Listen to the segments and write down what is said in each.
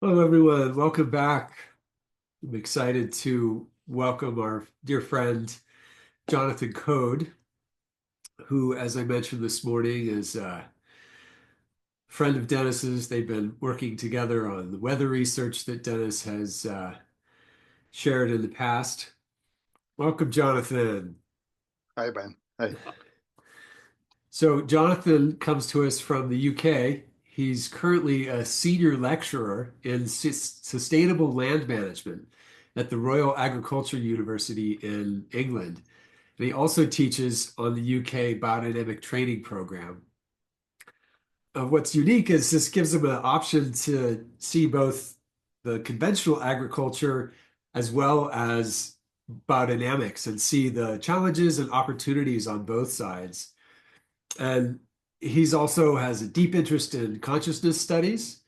Hello, everyone. Welcome back. I'm excited to welcome our dear friend, Jonathan Code, who, as I mentioned this morning, is a friend of Dennis's. They've been working together on the weather research that Dennis has shared in the past. Welcome, Jonathan. Hi, Ben. Hey. So, Jonathan comes to us from the UK. He's currently a senior lecturer in sustainable land management at the Royal Agriculture University in England. And he also teaches on the UK Biodynamic Training Program. What's unique is this gives him an option to see both the conventional agriculture as well as biodynamics and see the challenges and opportunities on both sides. And he's also has a deep interest in consciousness studies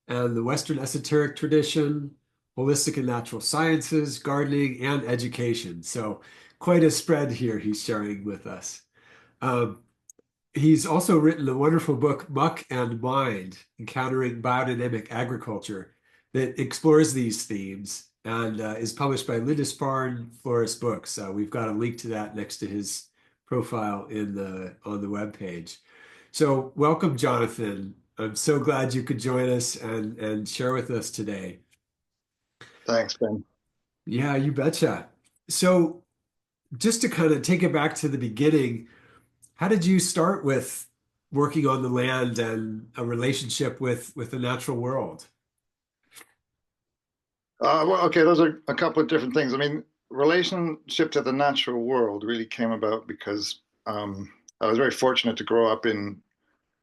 and the Western esoteric tradition, holistic and natural sciences, gardening, and education. So quite a spread here he's sharing with us. Um, he's also written a wonderful book, Muck and Mind, Encountering Biodynamic Agriculture, that explores these themes and is published by Lindisfarne Forest Books. We've got a link to that next to his profile in the on the webpage. So welcome, Jonathan. I'm so glad you could join us and share with us today. Thanks, Ben. Yeah, you betcha. So just to kind of take it back to the beginning, how did you start with working on the land and a relationship with the natural world? Well, okay, those are a couple of different things. I mean, relationship to the natural world really came about because I was very fortunate to grow up in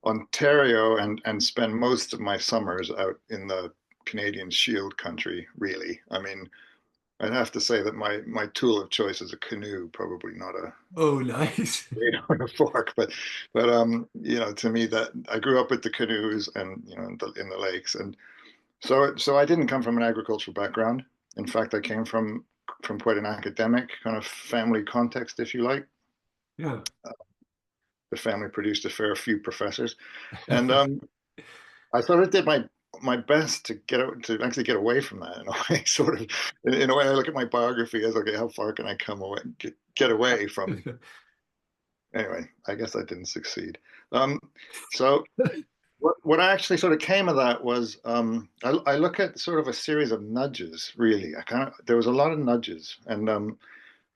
Ontario and spend most of my summers out in the Canadian Shield country, really. I mean, I'd have to say that my tool of choice is a canoe, probably not a Oh, nice. spade or a fork, but to me that I grew up with the canoes and in the lakes. And so I didn't come from an agricultural background. In fact, I came from quite an academic kind of family context, if you like. Yeah. The family produced a fair few professors, and I sort of did my best to to actually get away from that in a way. Sort of in a way, I look at my biography as okay, how far can I come away, get away from? Anyway, I guess I didn't succeed. Um, so what I actually sort of came of that was I look at sort of a series of nudges, really. There was a lot of nudges, and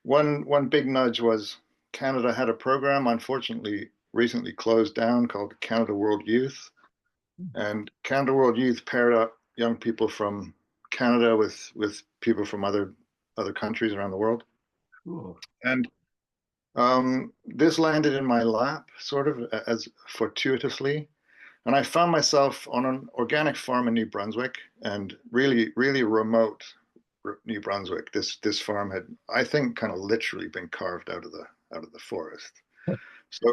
one big nudge was Canada had a program, unfortunately, recently closed down called Canada World Youth, and Canada World Youth paired up young people from Canada with people from other countries around the world, Cool. and this landed in my lap sort of as fortuitously. And I found myself on an organic farm in New Brunswick, and really, really remote New Brunswick. This farm had, I think, kind of literally been carved out of the forest. So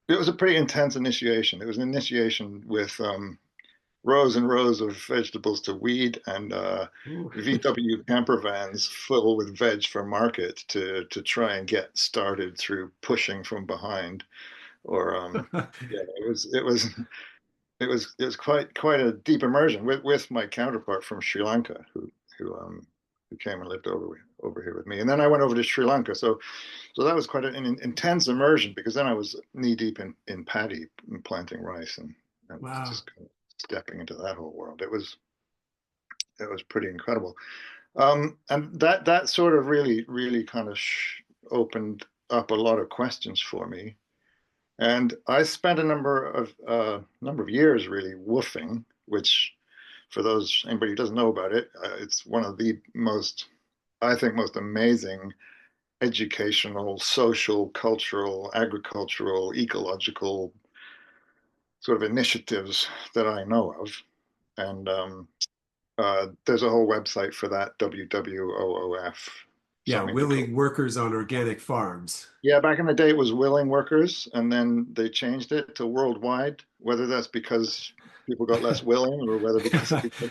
it was a pretty intense initiation. It was an initiation with rows and rows of vegetables to weed and Ooh. VW camper vans full with veg for market to try and get started through pushing from behind. Or yeah, it was quite a deep immersion with my counterpart from Sri Lanka who um who came and lived over here with me, and then I went over to Sri Lanka. So that was quite an intense immersion because then I was knee deep in paddy and planting rice and Wow. just kind of stepping into that whole world. It was pretty incredible, and that sort of really kind of opened up a lot of questions for me. And I spent a number of years really woofing, which for those anybody who doesn't know about it, it's one of the most, I think, most amazing educational, social, cultural, agricultural, ecological sort of initiatives that I know of. And there's a whole website for that, WWOOF. So Yeah, many people. willing workers on organic farms. Yeah, back in the day, it was willing workers, and then they changed it to worldwide. Whether that's because people got less willing, or whether because people,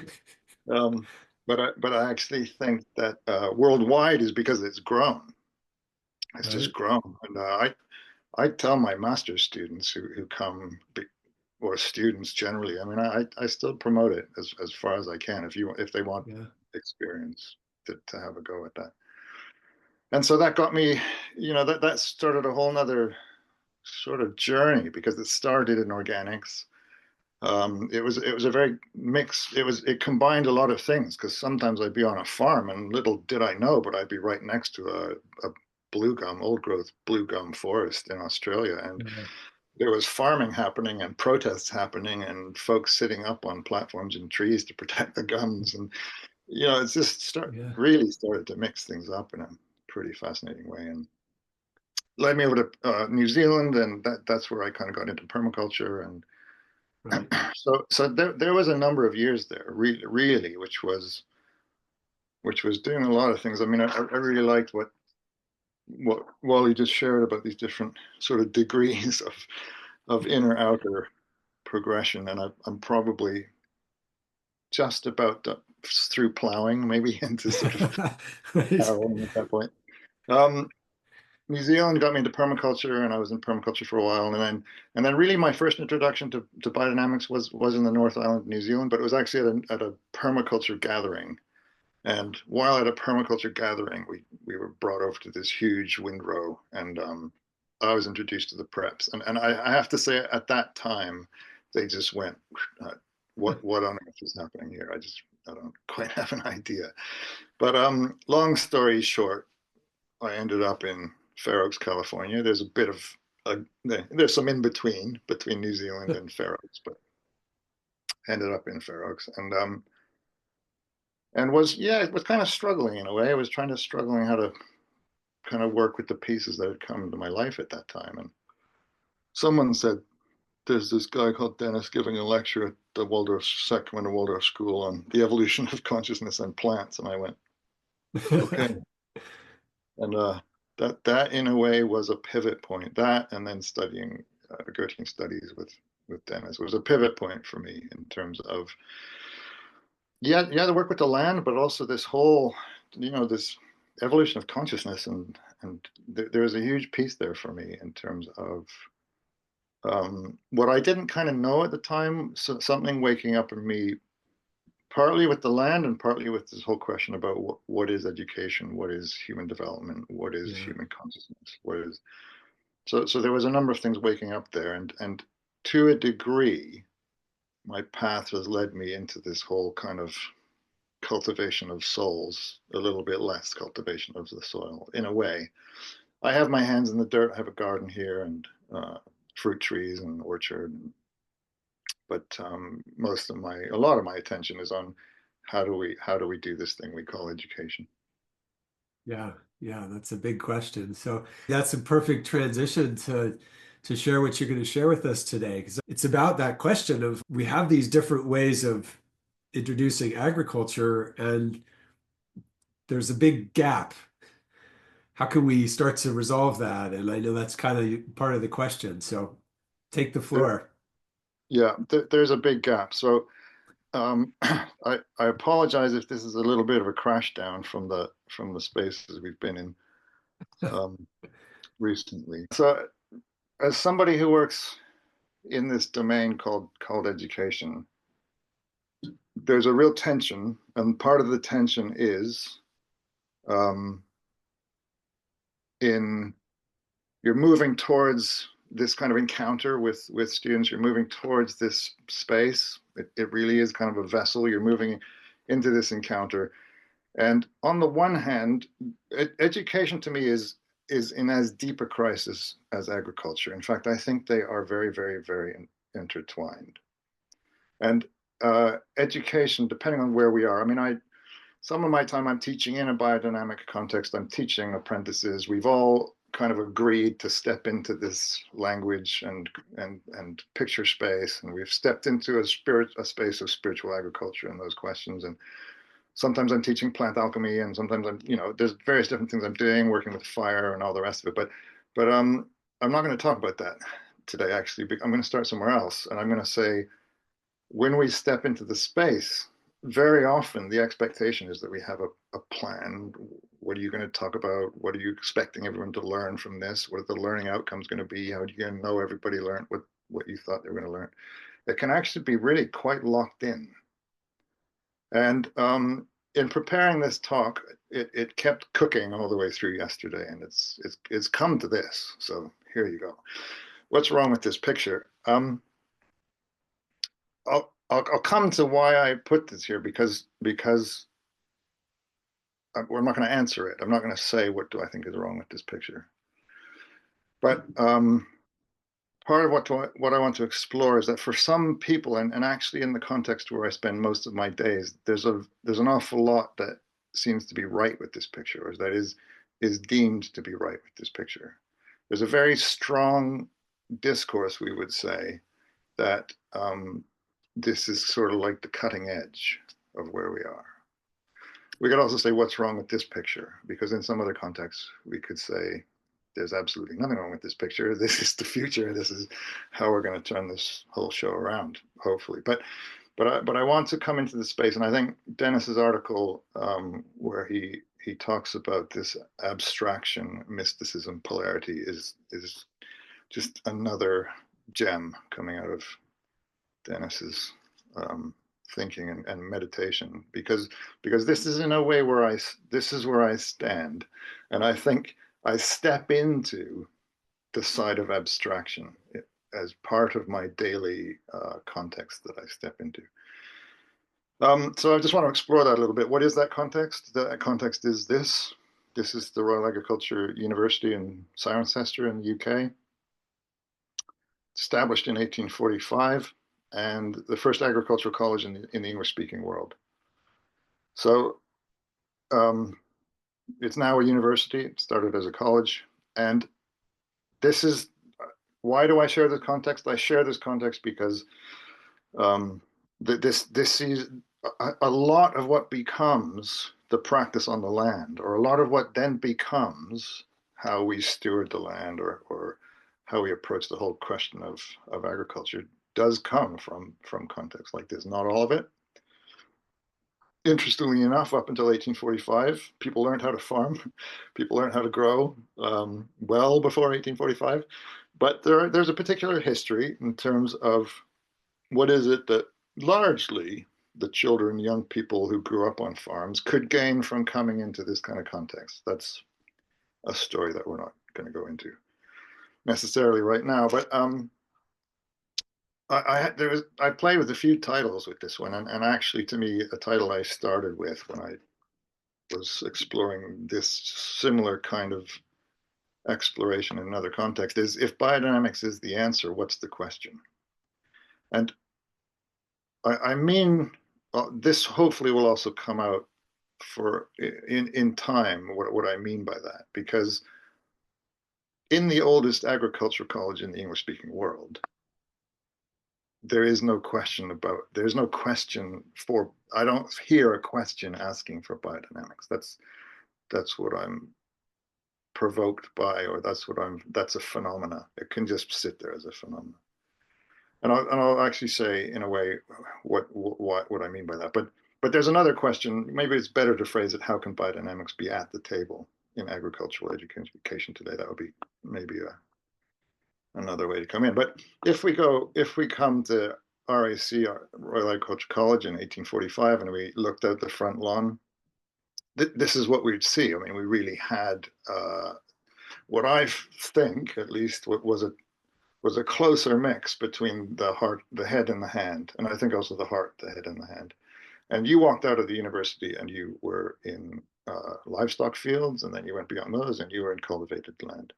um, but I actually think that worldwide is because it's grown. It's just Right. grown, and I tell my master's students who come or students generally. I mean, I still promote it as far as I can if they want Yeah. experience to have a go at that. And so that got me, that started a whole nother sort of journey because it started in organics. It was a very mix. It combined a lot of things because sometimes I'd be on a farm and little did I know, but I'd be right next to a old growth blue gum forest in Australia, and Yeah. there was farming happening and protests happening and folks sitting up on platforms in trees to protect the gums, and it's just Yeah. really started to mix things up in a pretty fascinating way, and led me over to New Zealand, and that's where I kind of got into permaculture. And Right. so there was a number of years there, really, which was doing a lot of things. I mean, I really liked what Wally just shared about these different sort of degrees of inner outer progression, and I'm probably just about through plowing, maybe into sort of Right. harrowing at that point. Um, New Zealand got me into permaculture, and I was in permaculture for a while, and then really my first introduction to biodynamics was in the North Island of New Zealand, but it was actually at a permaculture gathering. And while at a permaculture gathering, we were brought over to this huge windrow, and I was introduced to the preps. And I have to say, at that time, they just went, what on earth is happening here? I don't quite have an idea. But long story short, I ended up in Fair Oaks, California. There's a bit of there's some in between New Zealand and Fair Oaks, but ended up in Fair Oaks, and was kind of struggling in a way. I was trying to struggling how to kind of work with the pieces that had come into my life at that time. And someone said, "There's this guy called Dennis giving a lecture at the Waldorf Sacramento Waldorf School on the evolution of consciousness and plants," and I went, "Okay." And that in a way was a pivot point. That and then studying Goethean studies with Dennis was a pivot point for me in terms of the work with the land, but also this whole this evolution of consciousness, and there was a huge piece there for me in terms of what I didn't kind of know at the time. So something waking up in me, partly with the land and partly with this whole question about what is education, what is human development, what is Yeah. human consciousness, what is so there was a number of things waking up there, and to a degree my path has led me into this whole kind of cultivation of souls, a little bit less cultivation of the soil in a way. I have my hands in the dirt. I have a garden here and fruit trees and orchard, but a lot of my attention is on how do we do this thing we call education. Yeah. Yeah. That's a big question. So that's a perfect transition to share what you're going to share with us today, because it's about that question of we have these different ways of introducing agriculture, and there's a big gap. How can we start to resolve that? And I know that's kind of part of the question. So take the There, floor. yeah, there's a big gap. So I apologize if this is a little bit of a crash down from the spaces we've been in um, recently. So as somebody who works in this domain called education, there's a real tension, and part of the tension is um, in you're moving towards this kind of encounter with students. You're moving towards this space. It really is kind of a vessel. You're moving into this encounter, and on the one hand, education to me is in as deep a crisis as agriculture. In fact, I think they are very, very, very intertwined. And education, depending on where we are, I mean, some of my time I'm teaching in a biodynamic context. I'm teaching apprentices. We've all kind of agreed to step into this language and picture space, and we've stepped into a space of spiritual agriculture and those questions. And sometimes I'm teaching plant alchemy, and sometimes there's various different things I'm doing, working with fire and all the rest of it. But I'm not going to talk about that today. Actually, I'm going to start somewhere else, and I'm going to say when we step into the space, very often the expectation is that we have a plan. What are you going to talk about? What are you expecting everyone to learn from this? What are the learning outcomes going to be? How are you going to know everybody learned what you thought they were going to learn? it can actually be really quite locked in. And in preparing this talk, it kept cooking all the way through yesterday, and it's come to this. So here you go. What's wrong with this picture? I'll come to why I put this here because I'm not going to answer it. I'm not going to say what do I think is wrong with this picture. But part of what I want to explore is that for some people, and actually in the context where I spend most of my days, there's an awful lot that seems to be right with this picture, or that is deemed to be right with this picture. There's a very strong discourse, we would say, that this is sort of like the cutting edge of where we are. We could also say what's wrong with this picture, because in some other contexts we could say there's absolutely nothing wrong with this picture. This is the future. This is how we're going to turn this whole show around, hopefully. But I want to come into the space, and I think Dennis's article where he talks about this abstraction, mysticism, polarity is just another gem coming out of Dennis's thinking and meditation, because this is in a way where this is where I stand, and I think I step into the side of abstraction as part of my daily context that I step into. So I just want to explore that a little bit. What is that context? That context is this. This is the Royal Agricultural University in Cirencester in the UK, established in 1845, and the first agricultural college in the English-speaking world. So it's now a university. It started as a college, and this is why do I share this context? I share this context because this is a lot of what becomes the practice on the land, or a lot of what then becomes how we steward the land, or how we approach the whole question of agriculture, does come from contexts like this. Not all of it. Interestingly enough, up until 1845, people learned how to farm. People learned how to grow well before 1845. But there's a particular history in terms of what is it that largely the children, young people who grew up on farms could gain from coming into this kind of context. That's a story that we're not going to go into necessarily right now. But I played with a few titles with this one, and actually, to me, a title I started with when I was exploring this similar kind of exploration in another context is, if biodynamics is the answer, what's the question? And I mean, this hopefully will also come out in time what I mean by that, because in the oldest agricultural college in the English-speaking world, there's no question for, I don't hear a question asking for biodynamics. That's what I'm provoked by, or that's a phenomena. It can just sit there as a phenomena. And I'll actually say in a way what I mean by that. But there's another question. Maybe it's better to phrase it: how can biodynamics be at the table in agricultural education today? That would be maybe another way to come in. But if we come to RAC, Royal Agricultural College, in 1845, and we looked out the front lawn, this is what we'd see. I mean, we really had what I think, at least, was a closer mix between the heart, the head, and the hand, and I think also the heart, the head, and the hand. And you walked out of the university, and you were in livestock fields, and then you went beyond those, and you were in cultivated land.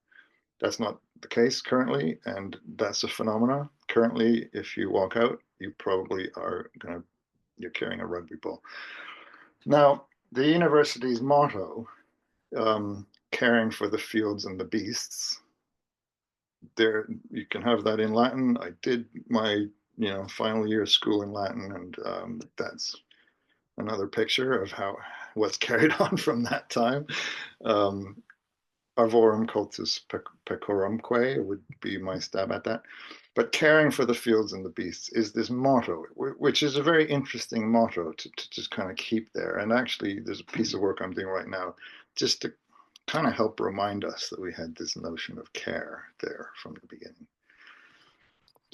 That's not the case currently, and that's a phenomena. Currently, if you walk out, you probably you're carrying a rugby ball. Now, the university's motto, caring for the fields and the beasts, there you can have that in Latin. I did my final year of school in Latin, and that's another picture of what's carried on from that time. Arvorum cultus pecorumque would be my stab at that. But caring for the fields and the beasts is this motto, which is a very interesting motto to just kind of keep there. And actually, there's a piece of work I'm doing right now just to kind of help remind us that we had this notion of care there from the beginning.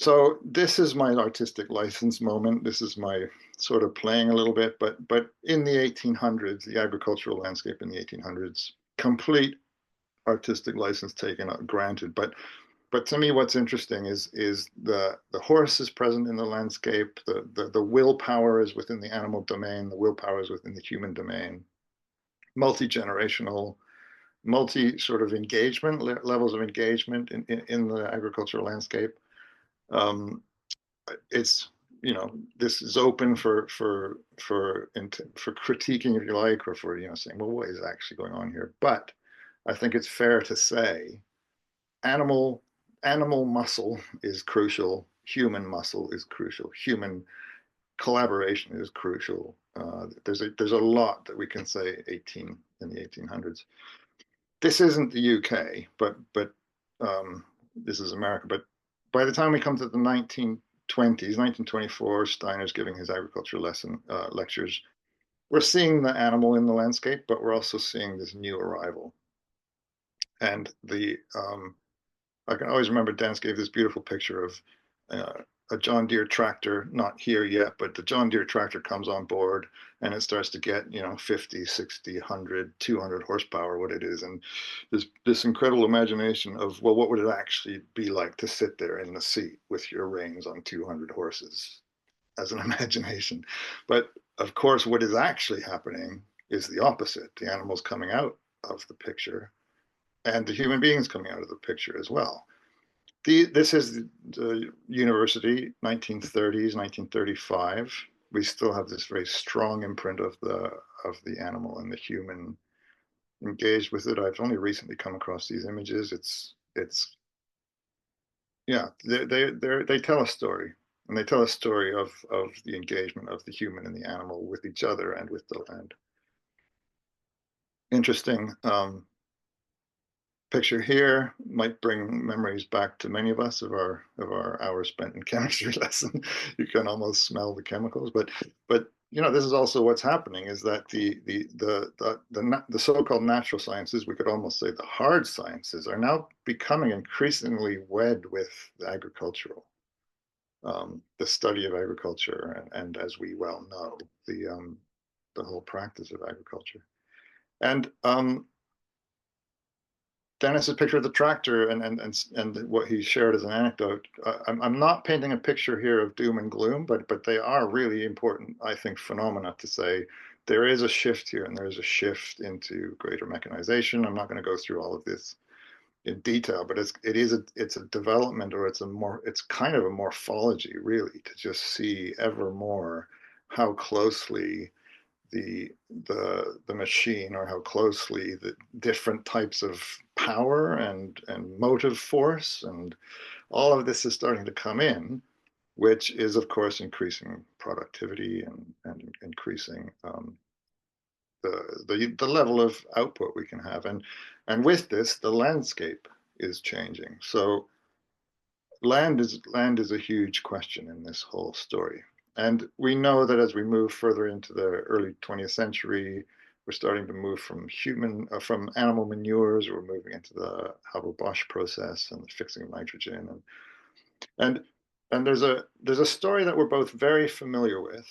So this is my artistic license moment. This is my sort of playing a little bit, but in the 1800s, the agricultural landscape in the 1800s, complete artistic license taken granted. But to me, what's interesting is the horse is present in the landscape. The willpower is within the animal domain. The willpower is within the human domain. Multi-generational, multi sort of engagement levels of engagement in the agricultural landscape. Um, it's this is open for critiquing, if you like, or for saying, well, what is actually going on here? But I think it's fair to say animal animal muscle is crucial, human muscle is crucial, human collaboration is crucial. There's a lot that we can say 18 in the 1800s. This isn't the UK, but this is America. But by the time we come to the 1920s, 1924, Steiner's giving his agriculture lectures. We're seeing the animal in the landscape, but we're also seeing this new arrival. And I can always remember Dennis gave this beautiful picture of a John Deere tractor, not here yet, but the John Deere tractor comes on board and it starts to get, 50, 60, 100, 200 horsepower, what it is. And this incredible imagination of, well, what would it actually be like to sit there in the seat with your reins on 200 horses as an imagination. But of course, what is actually happening is the opposite. The animals coming out of the picture and the human beings coming out of the picture as well. This is the university, 1930s, 1935. We still have this very strong imprint of the animal and the human engaged with it. I've only recently come across these images. It's yeah, they tell a story, and they tell a story of the engagement of the human and the animal with each other and with the land. Interesting. Picture here might bring memories back to many of us of our hours spent in chemistry lesson. You can almost smell the chemicals, but this is also what's happening is that the so-called natural sciences, we could almost say the hard sciences, are now becoming increasingly wed with the agricultural, the study of agriculture, and as we well know, the whole practice of agriculture. And Dennis's picture of the tractor and what he shared as an anecdote. I'm not painting a picture here of doom and gloom, but they are really important, I think, phenomena to say there is a shift here, and there is a shift into greater mechanization. I'm not going to go through all of this in detail, but it's a development, or it's kind of a morphology, really, to just see ever more how closely the machine, or how closely the different types of power and motive force and all of this is starting to come in, which is of course increasing productivity and increasing the level of output we can have, and with this the landscape is changing. So land is a huge question in this whole story. And we know that as we move further into the early 20th century, we're starting to move from animal manures. We're moving into the Haber-Bosch process and the fixing of nitrogen, and and there's a story that we're both very familiar with.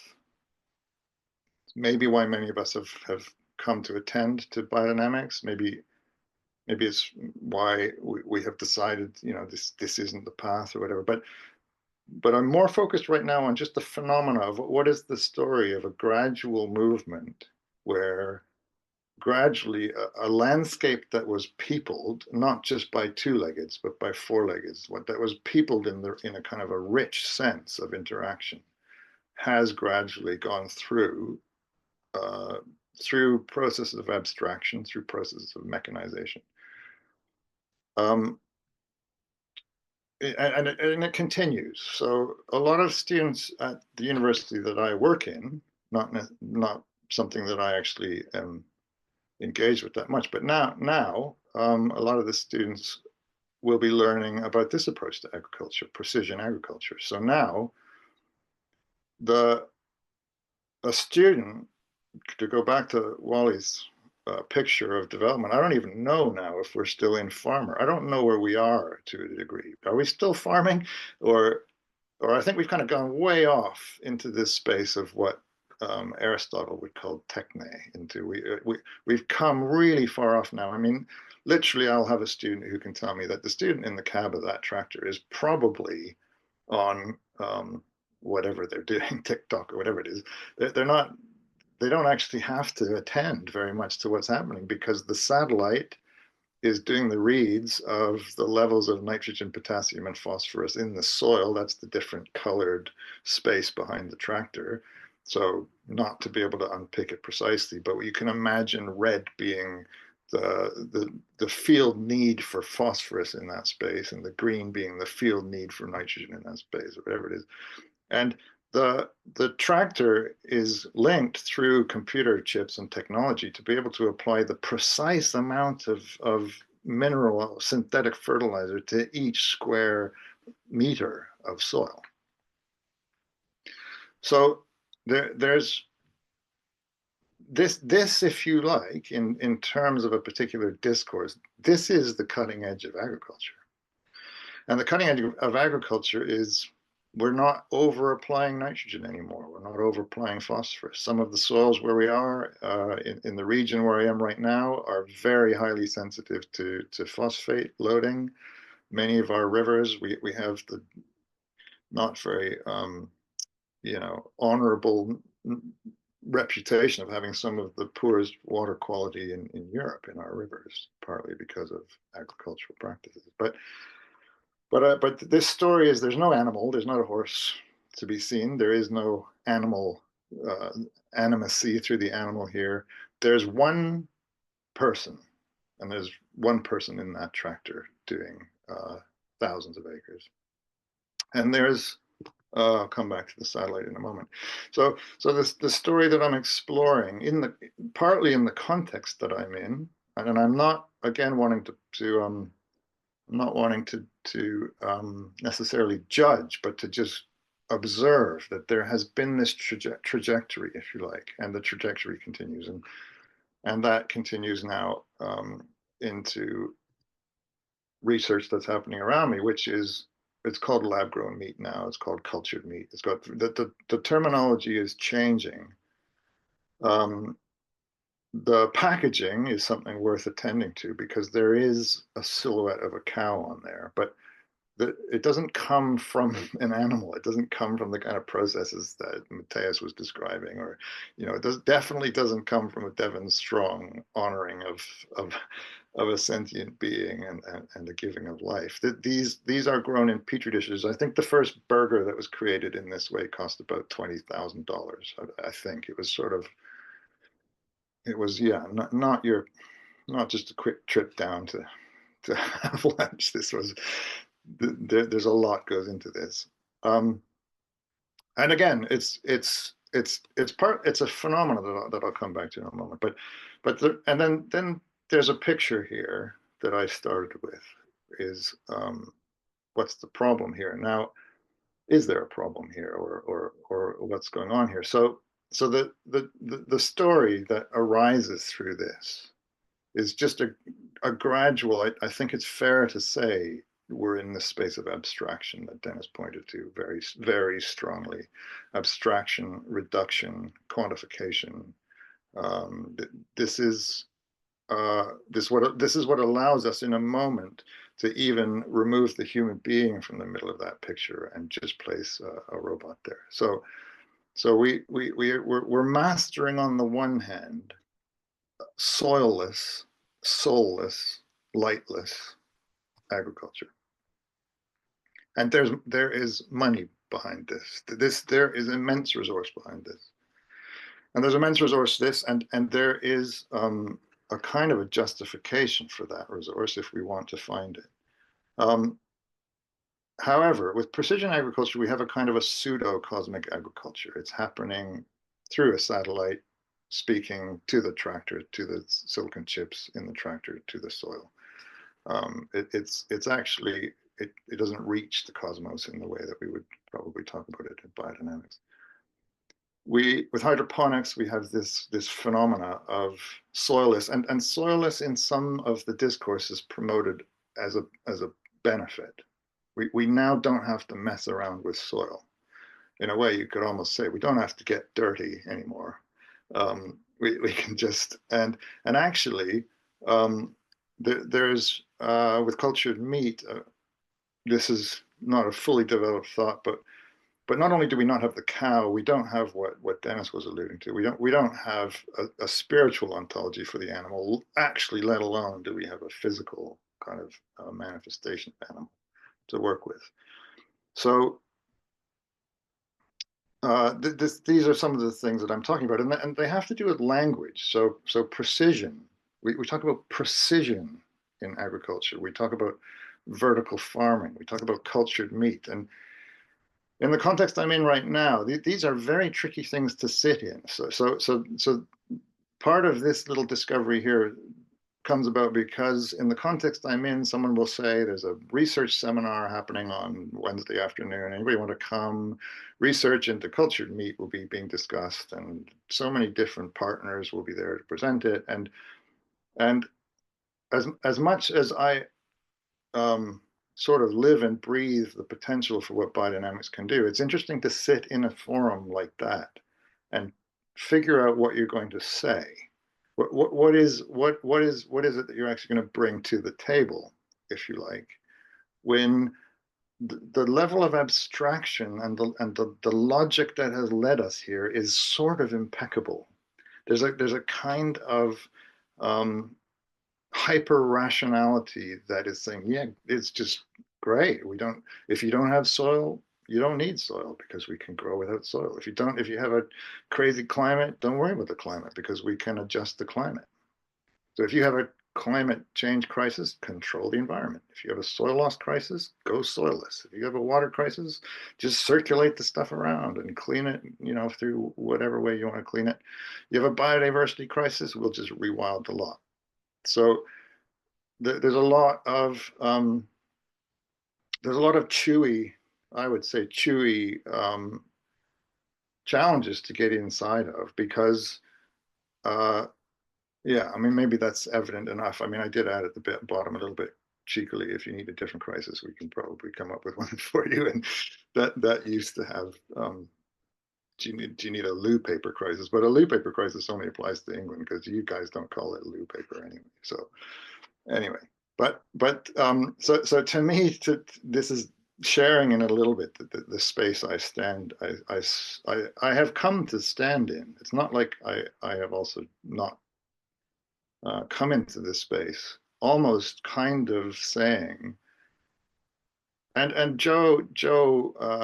Maybe why many of us have come to attend to biodynamics. Maybe it's why we have decided this isn't the path or whatever. But I'm more focused right now on just the phenomena of what is the story of a gradual movement where gradually a landscape that was peopled, not just by two-leggeds, but by four-leggeds, that was peopled in a kind of a rich sense of interaction, has gradually gone uh, through processes of abstraction, through processes of mechanization. Um, and it continues. So a lot of students at the university that I work in, not something that I actually am engaged with that much, but now a lot of the students will be learning about this approach to agriculture, precision agriculture. So now the a student, to go back to Wally's picture of development, I don't even know now if we're still in farmer. I don't know where we are to a degree. Are we still farming, or or I think we've kind of gone way off into this space of what Aristotle would call techne. Into we've come really far off now. I mean, literally, I'll have a student who can tell me that the student in the cab of that tractor is probably on whatever they're doing, TikTok or whatever it is. They're not. They don't actually have to attend very much to what's happening because the satellite is doing the reads of the levels of nitrogen, potassium, and phosphorus in the soil. That's the different colored space behind the tractor. So not to be able to unpick it precisely, but you can imagine red being the field need for phosphorus in that space, and the green being the field need for nitrogen in that space, or whatever it is. And the tractor is linked through computer chips and technology to be able to apply the precise amount of mineral synthetic fertilizer to each square meter of soil. So there's this, if you like, in terms of a particular discourse, this is the cutting edge of agriculture. And the cutting edge of agriculture is we're not over applying nitrogen anymore. We're not over applying phosphorus. Some of the soils where we are in the region where I am right now are very highly sensitive to phosphate loading. Many of our rivers, we have the not very honorable reputation of having some of the poorest water quality in Europe in our rivers, partly because of agricultural practices. But this story is there's no animal, there's not a horse to be seen. There is no animal animacy through the animal here. There's one person, and there's one person in that tractor doing thousands of acres. And there's I'll come back to the satellite in a moment. So the story that I'm exploring partly in the context that I'm in, and I'm not again wanting to I'm not wanting to necessarily judge, but to just observe that there has been this trajectory, if you like, and the trajectory continues, and that continues now into research that's happening around me, which is it's called lab grown meat now. It's called cultured meat. It's got the terminology is changing. The packaging is something worth attending to because there is a silhouette of a cow on there, but it doesn't come from an animal. It doesn't come from the kind of processes that Matthias was describing, or it definitely doesn't come from a Devon Strong honoring of a sentient being and the giving of life. These are grown in petri dishes. I think the first burger that was created in this way cost about $20,000. I think it was not just a quick trip down to have lunch. This was there's a lot goes into this, and again, it's a phenomenon that I'll come back to in a moment. And then there's a picture here that I started with is what's the problem here now? Is there a problem here, or what's going on here? So the story that arises through this is just a gradual. I think it's fair to say we're in the space of abstraction that Dennis pointed to very, very strongly. Abstraction, reduction, quantification. This is what allows us in a moment to even remove the human being from the middle of that picture and just place a robot there. So we're mastering on the one hand soilless, soulless, lightless agriculture. And there is money behind this. There is immense resource behind this. And there's immense resource this, and there is a kind of a justification for that resource if we want to find it. However, with precision agriculture, we have a kind of a pseudo-cosmic agriculture. It's happening through a satellite speaking to the tractor, to the silicon chips in the tractor, to the soil. It's actually, it doesn't reach the cosmos in the way that we would probably talk about it in biodynamics. With hydroponics, we have this phenomena of soilless, and soilless in some of the discourses promoted as a benefit, We now don't have to mess around with soil. In a way, you could almost say we don't have to get dirty anymore. We can just and actually there's with cultured meat. This is not a fully developed thought, but not only do we not have the cow, we don't have what Dennis was alluding to. We don't have a spiritual ontology for the animal, actually, let alone do we have a physical kind of manifestation of animal to work with. So these are some of the things that I'm talking about, and they have to do with language. So precision. We talk about precision in agriculture. We talk about vertical farming. We talk about cultured meat, and in the context I'm in right now, these are very tricky things to sit in. So part of this little discovery here comes about because in the context I'm in, someone will say there's a research seminar happening on Wednesday afternoon. Anybody want to come? Research into cultured meat will be being discussed, and so many different partners will be there to present it. And as much as I sort of live and breathe the potential for what biodynamics can do, it's interesting to sit in a forum like that and figure out what you're going to say. What is it that you're actually going to bring to the table, if you like, when the level of abstraction and the logic that has led us here is sort of impeccable. There's a kind of hyper rationality that is saying, yeah, it's just great. If you don't have soil, you don't need soil because we can grow without soil. If you have a crazy climate, don't worry about the climate because we can adjust the climate. So if you have a climate change crisis, control the environment. If you have a soil loss crisis, go soilless. If you have a water crisis, just circulate the stuff around and clean it, through whatever way you want to clean it. You have a biodiversity crisis, we'll just rewild the lot. So there's a lot of chewy, I would say chewy challenges to get inside of because yeah, I mean maybe that's evident enough. I mean I did add at the bottom a little bit cheekily, if you need a different crisis, we can probably come up with one for you. And that used to have do you need a loo paper crisis? But a loo paper crisis only applies to England because you guys don't call it loo paper anyway. So anyway, so to me, this is sharing in a little bit the space I stand. I have come to stand in. It's not like I have also not come into this space, almost kind of saying. And Joe,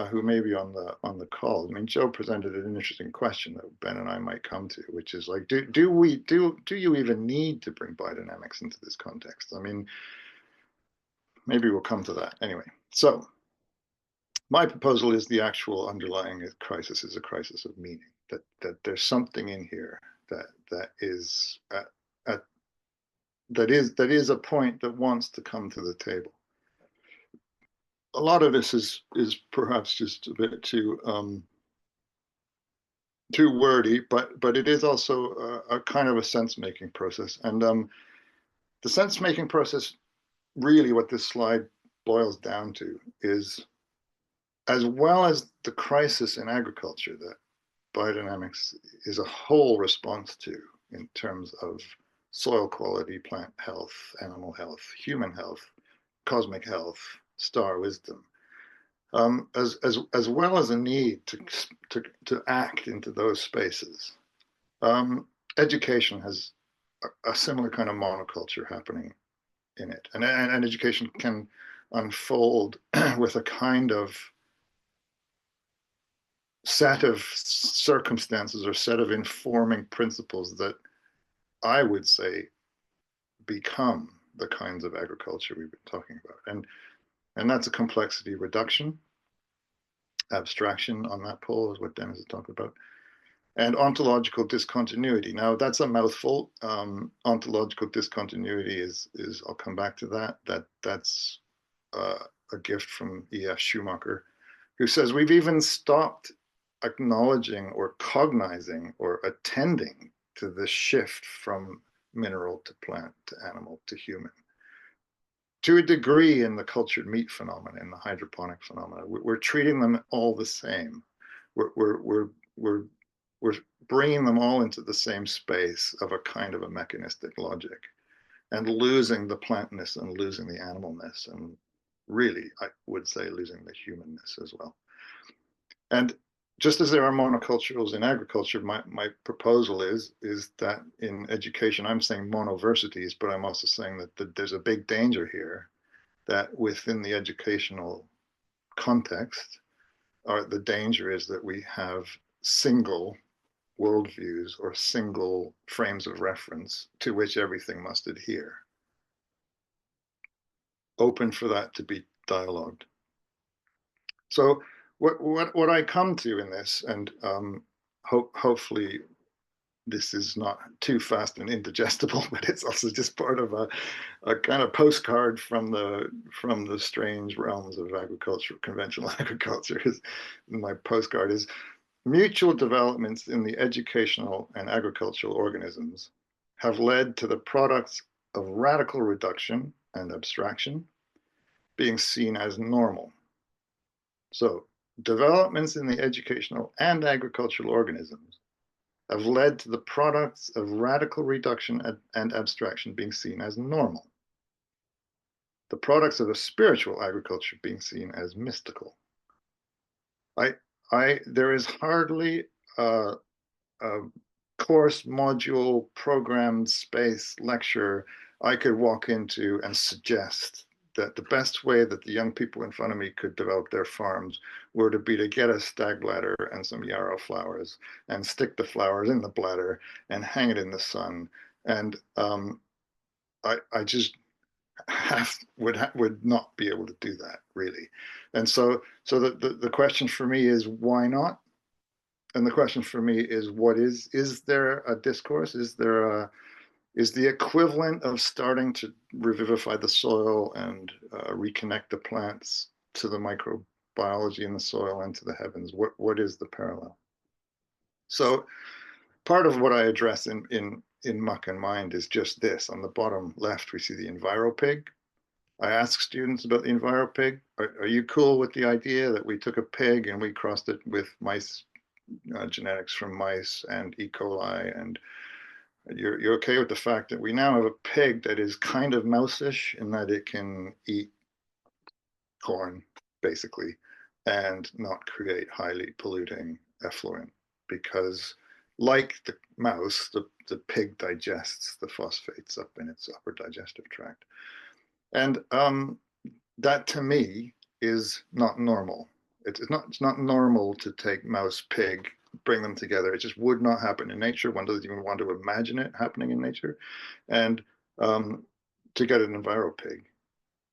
who may be on the call, I mean, Joe presented an interesting question that Ben and I might come to, which is like, do you even need to bring biodynamics into this context? I mean, maybe we'll come to that anyway. So my proposal is the actual underlying crisis is a crisis of meaning. That there's something in here that is that is a point that wants to come to the table. A lot of this is perhaps just a bit too wordy, but it is also a kind of a sense making process. And the sense making process, really, what this slide boils down to is, as well as the crisis in agriculture that biodynamics is a whole response to in terms of soil quality, plant health, animal health, human health, cosmic health, star wisdom. As well as a need to act into those spaces. Education has a similar kind of monoculture happening in it, and education can unfold with a kind of set of circumstances or set of informing principles that I would say become the kinds of agriculture we've been talking about, and that's a complexity reduction. Abstraction on that pole is what Dennis is talking about, and ontological discontinuity. Now that's a mouthful. Ontological discontinuity is I'll come back to that's a gift from E.F. Schumacher, who says we've even stopped acknowledging or cognizing or attending to the shift from mineral to plant to animal to human. to a degree in the cultured meat phenomena, in the hydroponic phenomena. We're treating them all the same. We're, we're, we're, we're, we're bringing them all into the same space of a kind of a mechanistic logic and losing the plantness and losing the animalness and really, I would say, losing the humanness as well. And just as there are monoculturals in agriculture, my proposal is that in education, I'm saying monoversities, but I'm also saying that there's a big danger here that within the educational context, the danger is that we have single worldviews or single frames of reference to which everything must adhere. Open for that to be dialogued. So what I come to in this, and hopefully this is not too fast and indigestible, but it's also just part of a kind of postcard from the strange realms of agriculture, conventional agriculture. Is my postcard is mutual developments in the educational and agricultural organisms have led to the products of radical reduction and abstraction being seen as normal. So developments in the educational and agricultural organisms have led to the products of radical reduction and abstraction being seen as normal. The products of a spiritual agriculture being seen as mystical. There is hardly a course, module, programmed space, lecture I could walk into and suggest that the best way that the young people in front of me could develop their farms were to be to get a stag bladder and some yarrow flowers and stick the flowers in the bladder and hang it in the sun. And I just would not be able to do that really. And so the question for me is why not? And the question for me is what is there a discourse? Is the equivalent of starting to revivify the soil and reconnect the plants to the microbiology in the soil and to the heavens? What is the parallel? So part of what I address in Muck and Mind is just this. On the bottom left, we see the EnviroPig. I ask students about the EnviroPig. Are you cool with the idea that we took a pig and we crossed it with mice, genetics from mice and E. coli, and you're okay with the fact that we now have a pig that is kind of mouse-ish in that it can eat corn, basically, and not create highly polluting effluent because like the mouse, the pig digests the phosphates up in its upper digestive tract. And that to me is not normal. It's not normal to take mouse, pig, bring them together. It just would not happen in nature. One doesn't even want to imagine it happening in nature. And to get an EnviroPig.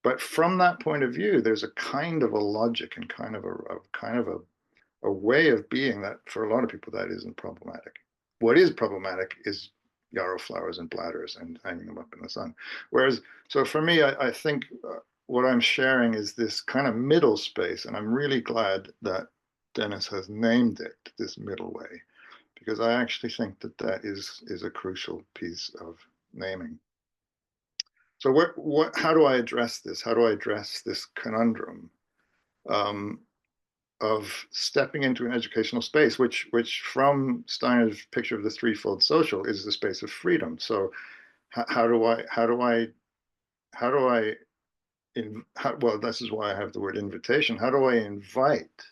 But from that point of view, there's a kind of a logic and kind of a way of being that for a lot of people that isn't problematic. What is problematic is yarrow flowers and bladders and hanging them up in the sun. Whereas, so for me, I think what I'm sharing is this kind of middle space, and I'm really glad that Dennis has named it this middle way, because I actually think that is a crucial piece of naming. So how do I address this? How do I address this conundrum of stepping into an educational space, which from Steiner's picture of the threefold social is the space of freedom. So how do I well, this is why I have the word invitation. How do I invite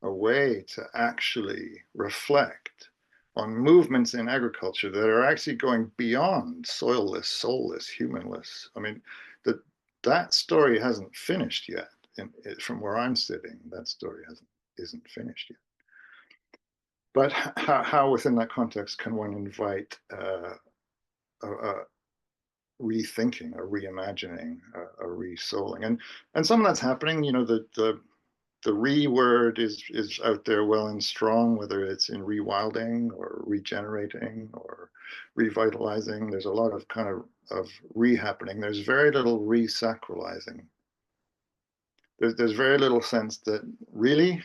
a way to actually reflect on movements in agriculture that are actually going beyond soilless, soulless, humanless? I mean, that story hasn't finished yet. From where I'm sitting, that story isn't finished yet. But how within that context can one invite a rethinking, a reimagining, a re-souling, and some of that's happening. You know, the re word is out there well and strong, whether it's in rewilding or regenerating or revitalizing. There's a lot of kind of re-happening. There's very little re-sacralizing. There's very little sense that really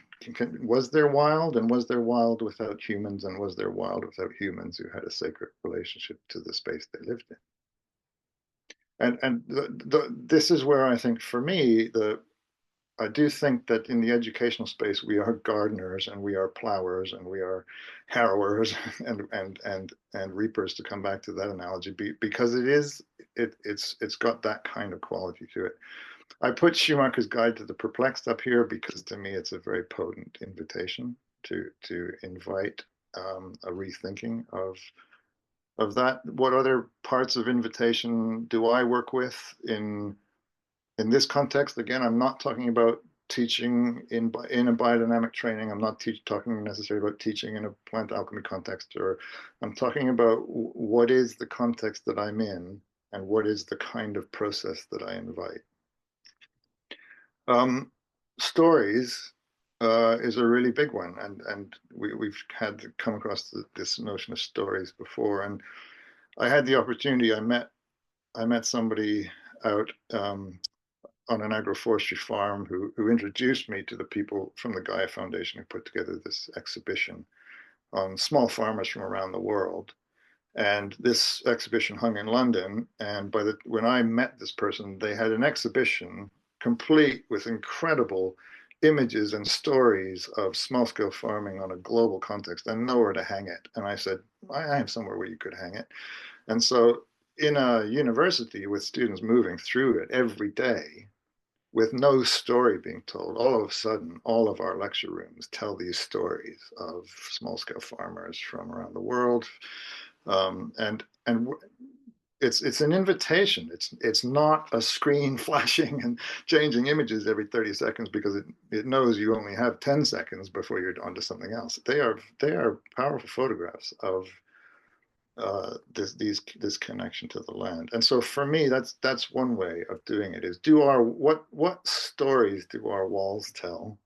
was there wild, and was there wild without humans, and was there wild without humans who had a sacred relationship to the space they lived in. And this is where I think for me, I do think that in the educational space, we are gardeners and we are plowers and we are harrowers and reapers, to come back to that analogy, because it's got that kind of quality to it. I put Schumacher's Guide to the Perplexed up here because to me it's a very potent invitation to invite a rethinking of that. What other parts of invitation do I work with in this context? Again, I'm not talking about teaching in a biodynamic training. I'm not talking necessarily about teaching in a plant alchemy context, or I'm talking about what is the context that I'm in and what is the kind of process that I invite. Um, Stories is a really big one, and we've had come across this notion of stories before. And I had the opportunity. I met somebody out on an agroforestry farm who introduced me to the people from the Gaia Foundation who put together this exhibition on small farmers from around the world. And this exhibition hung in London. And when I met this person, they had an exhibition complete with incredible images and stories of small scale farming on a global context and nowhere to hang it. And I said, I have somewhere where you could hang it. And so in a university with students moving through it every day, with no story being told, all of a sudden, all of our lecture rooms tell these stories of small scale farmers from around the world. And it's an invitation. It's not a screen flashing and changing images every 30 seconds because it knows you only have 10 seconds before you're on to something else. They are powerful photographs of this connection to the land. And so for me, that's one way of doing it, is what stories do our walls tell?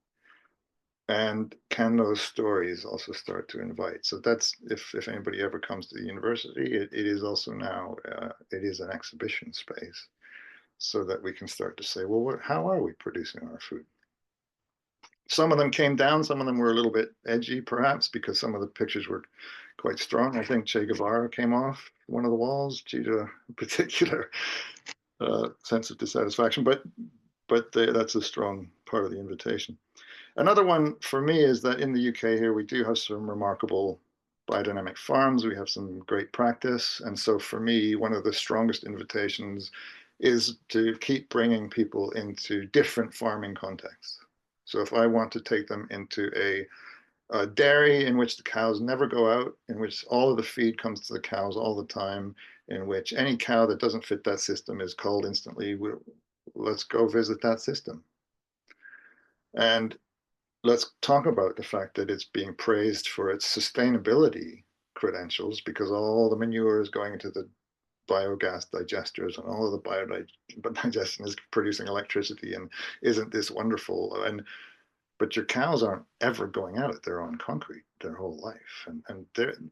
And can those stories also start to invite? So that's, if anybody ever comes to the university, it is also now, it is an exhibition space, so that we can start to say, well, how are we producing our food? Some of them came down, some of them were a little bit edgy, perhaps, because some of the pictures were quite strong. I think Che Guevara came off one of the walls due to a particular sense of dissatisfaction, but that's a strong part of the invitation. Another one for me is that in the UK here, we do have some remarkable biodynamic farms. We have some great practice. And so for me, one of the strongest invitations is to keep bringing people into different farming contexts. So if I want to take them into a dairy in which the cows never go out, in which all of the feed comes to the cows all the time, in which any cow that doesn't fit that system is culled instantly, let's go visit that system. And let's talk about the fact that it's being praised for its sustainability credentials, because all the manure is going into the biogas digesters and all of the biodigestion is producing electricity, and isn't this wonderful? But your cows aren't ever going out at their own concrete their whole life, and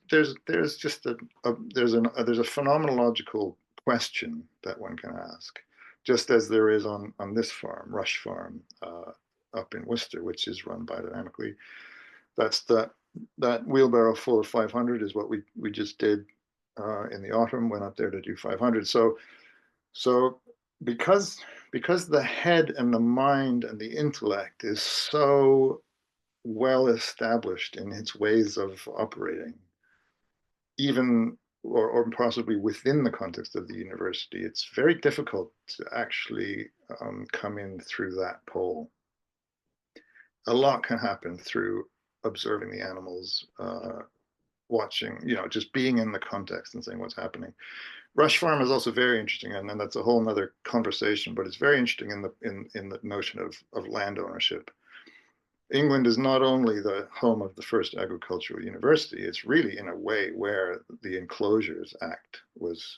there's just there's a phenomenological question that one can ask, just as there is on this farm, Rush Farm, up in Worcester, which is run biodynamically. That's that wheelbarrow full of 500 is what we just did in the autumn. Went up there to do 500. So because the head and the mind and the intellect is so well established in its ways of operating, even or possibly within the context of the university, it's very difficult to actually come in through that pole. A lot can happen through observing the animals, watching, just being in the context and saying what's happening. Rush Farm is also very interesting, and that's a whole other conversation, but it's very interesting in the notion of land ownership. England is not only the home of the first agricultural university, it's really in a way where the Enclosures Act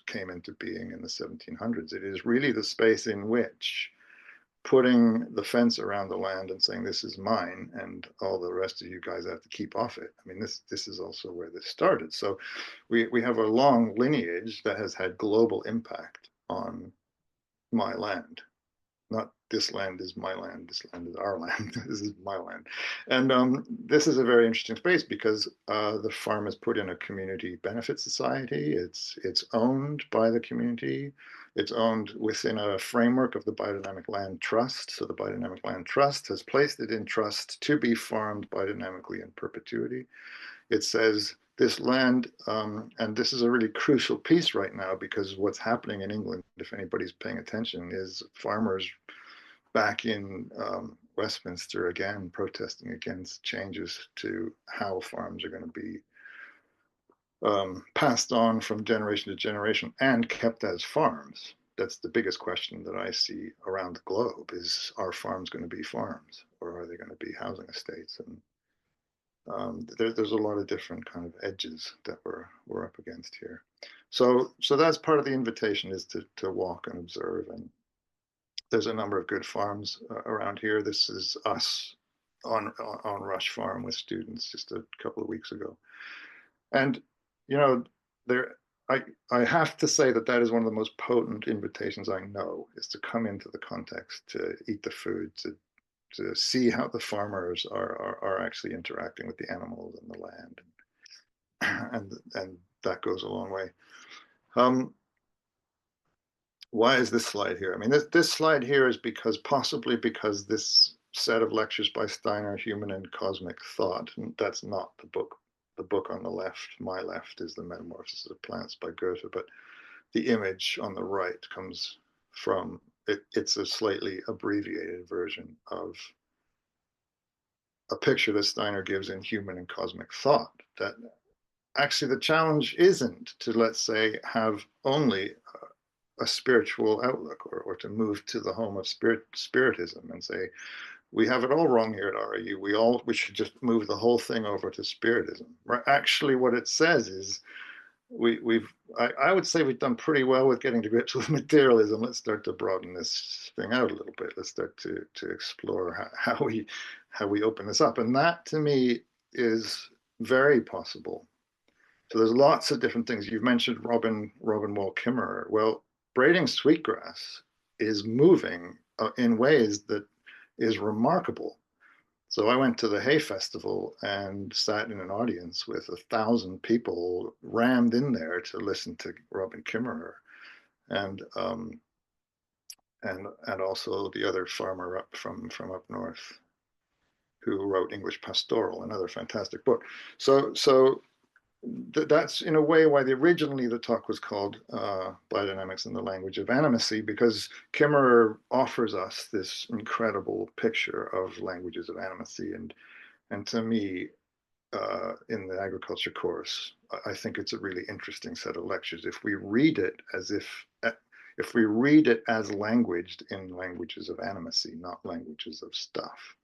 came into being in the 1700s. It is really the space in which putting the fence around the land and saying this is mine and all the rest of you guys have to keep off it. I mean, this is also where this started. So we have a long lineage that has had global impact on my land, not this land is my land, this land is our land, this is my land. And this is a very interesting space because the farm is put in a community benefit society. It's owned by the community. It's owned within a framework of the Biodynamic Land Trust. So the Biodynamic Land Trust has placed it in trust to be farmed biodynamically in perpetuity. It says this land, and this is a really crucial piece right now because what's happening in England, if anybody's paying attention, is farmers back in Westminster again protesting against changes to how farms are going to be passed on from generation to generation and kept as farms. That's the biggest question that I see around the globe is, are farms going to be farms or are they going to be housing estates? And there's a lot of different kind of edges that we're up against here. So that's part of the invitation is to walk and observe. And there's a number of good farms around here. This is us on Rush Farm with students just a couple of weeks ago. And you know, there I have to say that that is one of the most potent invitations I know is to come into the context, to eat the food, to see how the farmers are actually interacting with the animals and the land, and that goes a long way. Why is this slide here? I mean, this slide here is possibly because this set of lectures by Steiner, Human and Cosmic Thought, and that's not the book. The book on the left, my left, is The Metamorphosis of Plants by Goethe, but the image on the right comes from, it's a slightly abbreviated version of a picture that Steiner gives in Human and Cosmic Thought. That actually the challenge isn't to, let's say, have only a spiritual outlook or to move to the home of spiritism and say, we have it all wrong here at RIU. We should just move the whole thing over to spiritism. Right? Actually, what it says is I would say we've done pretty well with getting to grips with materialism. Let's start to broaden this thing out a little bit. Let's start to explore how we open this up. And that to me is very possible. So there's lots of different things. You've mentioned Robin Wall Kimmerer. Well, braiding sweetgrass is moving in ways that is remarkable. So I went to the Hay Festival and sat in an audience with 1,000 people rammed in there to listen to Robin Kimmerer, and also the other farmer up from up north who wrote English Pastoral, another fantastic book. So that's in a way why originally the talk was called Biodynamics in the Language of Animacy, because Kimmerer offers us this incredible picture of languages of animacy. And to me, in the agriculture course, I think it's a really interesting set of lectures. If we read it as languaged in languages of animacy, not languages of stuff,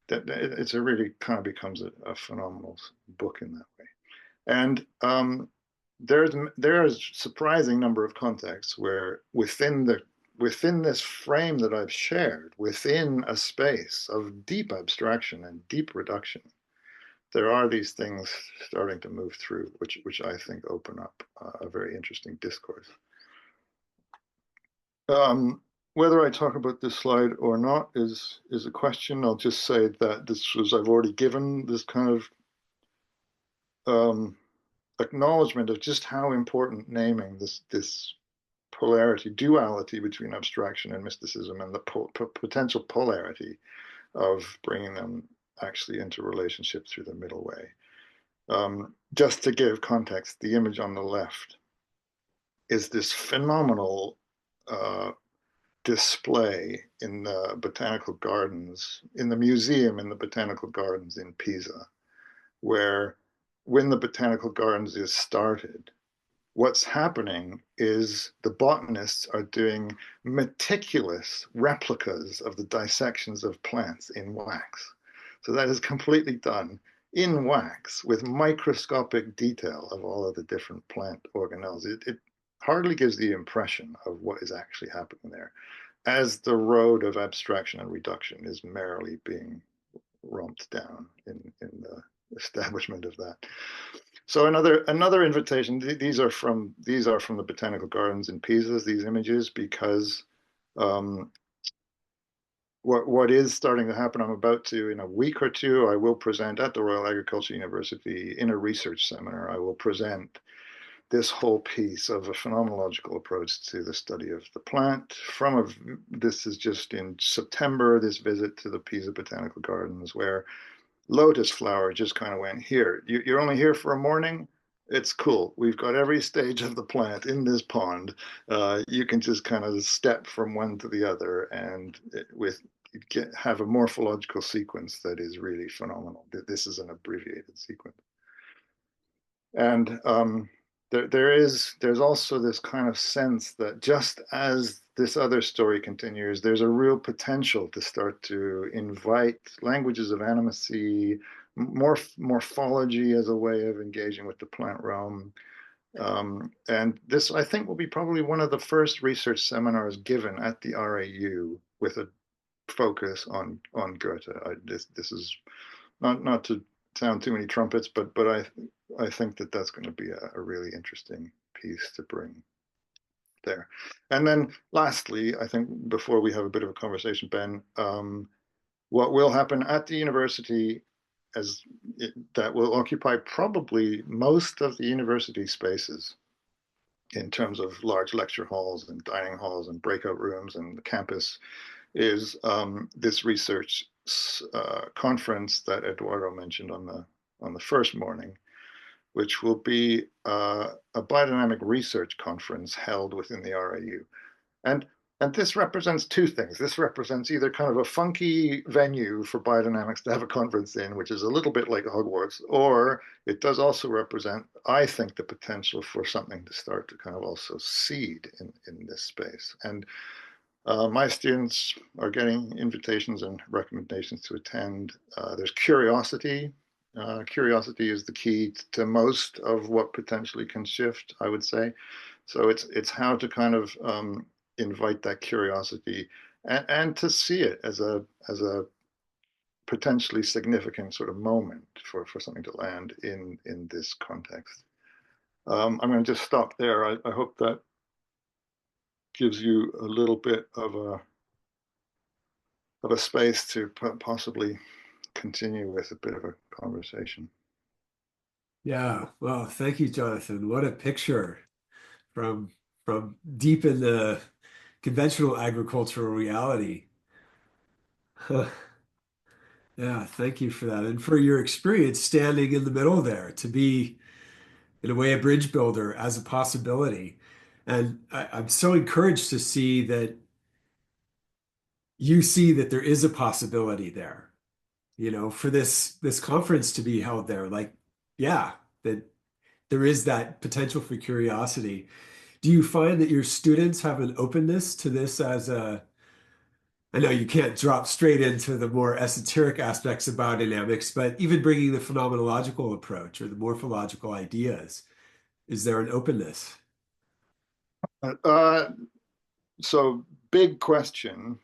that it's a really kind of becomes a phenomenal book in that way. And there's a surprising number of contexts where within this frame that I've shared, within a space of deep abstraction and deep reduction, there are these things starting to move through, which I think open up a very interesting discourse. Whether I talk about this slide or not is a question. I'll just say that I've already given this kind of acknowledgement of just how important naming this polarity, duality between abstraction and mysticism, and the potential polarity of bringing them actually into relationship through the middle way. Just to give context, the image on the left is this phenomenal display in the botanical gardens, in the museum in the botanical gardens in Pisa, where when the botanical gardens is started, what's happening is the botanists are doing meticulous replicas of the dissections of plants in wax. So that is completely done in wax with microscopic detail of all of the different plant organelles. It hardly gives the impression of what is actually happening there, as the road of abstraction and reduction is merrily being romped down in the establishment of that. So another invitation. These are from the botanical gardens in Pisa. These images, because what is starting to happen, I'm about to, in a week or two, I will present at the Royal Agricultural University in a research seminar. I will present this whole piece of a phenomenological approach to the study of the plant. This is just in September, this visit to the Pisa Botanical Gardens, where lotus flower just kind of went, here, you're only here for a morning. It's cool. We've got every stage of the plant in this pond. You can just kind of step from one to the other and have a morphological sequence that is really phenomenal. This is an abbreviated sequence. And there's also this kind of sense that just as this other story continues, there's a real potential to start to invite languages of animacy, more morphology as a way of engaging with the plant realm. And this, I think, will be probably one of the first research seminars given at the RAU with a focus on Goethe. This is not to sound too many trumpets, but I think that that's going to be a really interesting piece to bring there. And then lastly, I think before we have a bit of a conversation, Ben, what will happen at the university that will occupy probably most of the university spaces in terms of large lecture halls and dining halls and breakout rooms and the campus is this research conference that Eduardo mentioned on the first morning, which will be a biodynamic research conference held within the RAU. And and this represents two things. This represents either kind of a funky venue for biodynamics to have a conference in, which is a little bit like Hogwarts, or it does also represent, I think, the potential for something to start to kind of also seed in this space. And my students are getting invitations and recommendations to attend. There's curiosity. Curiosity is the key to most of what potentially can shift, I would say. So it's how to kind of invite that curiosity and to see it as a potentially significant sort of moment for something to land in this context. I'm going to just stop there. I hope that gives you a little bit of a space to possibly continue with a bit of a conversation. Yeah, well, thank you, Jonathan. What a picture from deep in the conventional agricultural reality. Yeah, thank you for that. And for your experience standing in the middle there to be, in a way, a bridge builder as a possibility. And I'm so encouraged to see that you see that there is a possibility there, for this conference to be held there. Like, yeah, that there is that potential for curiosity. Do you find that your students have an openness to this I know you can't drop straight into the more esoteric aspects of biodynamics, but even bringing the phenomenological approach or the morphological ideas, is there an openness? Uh, so big question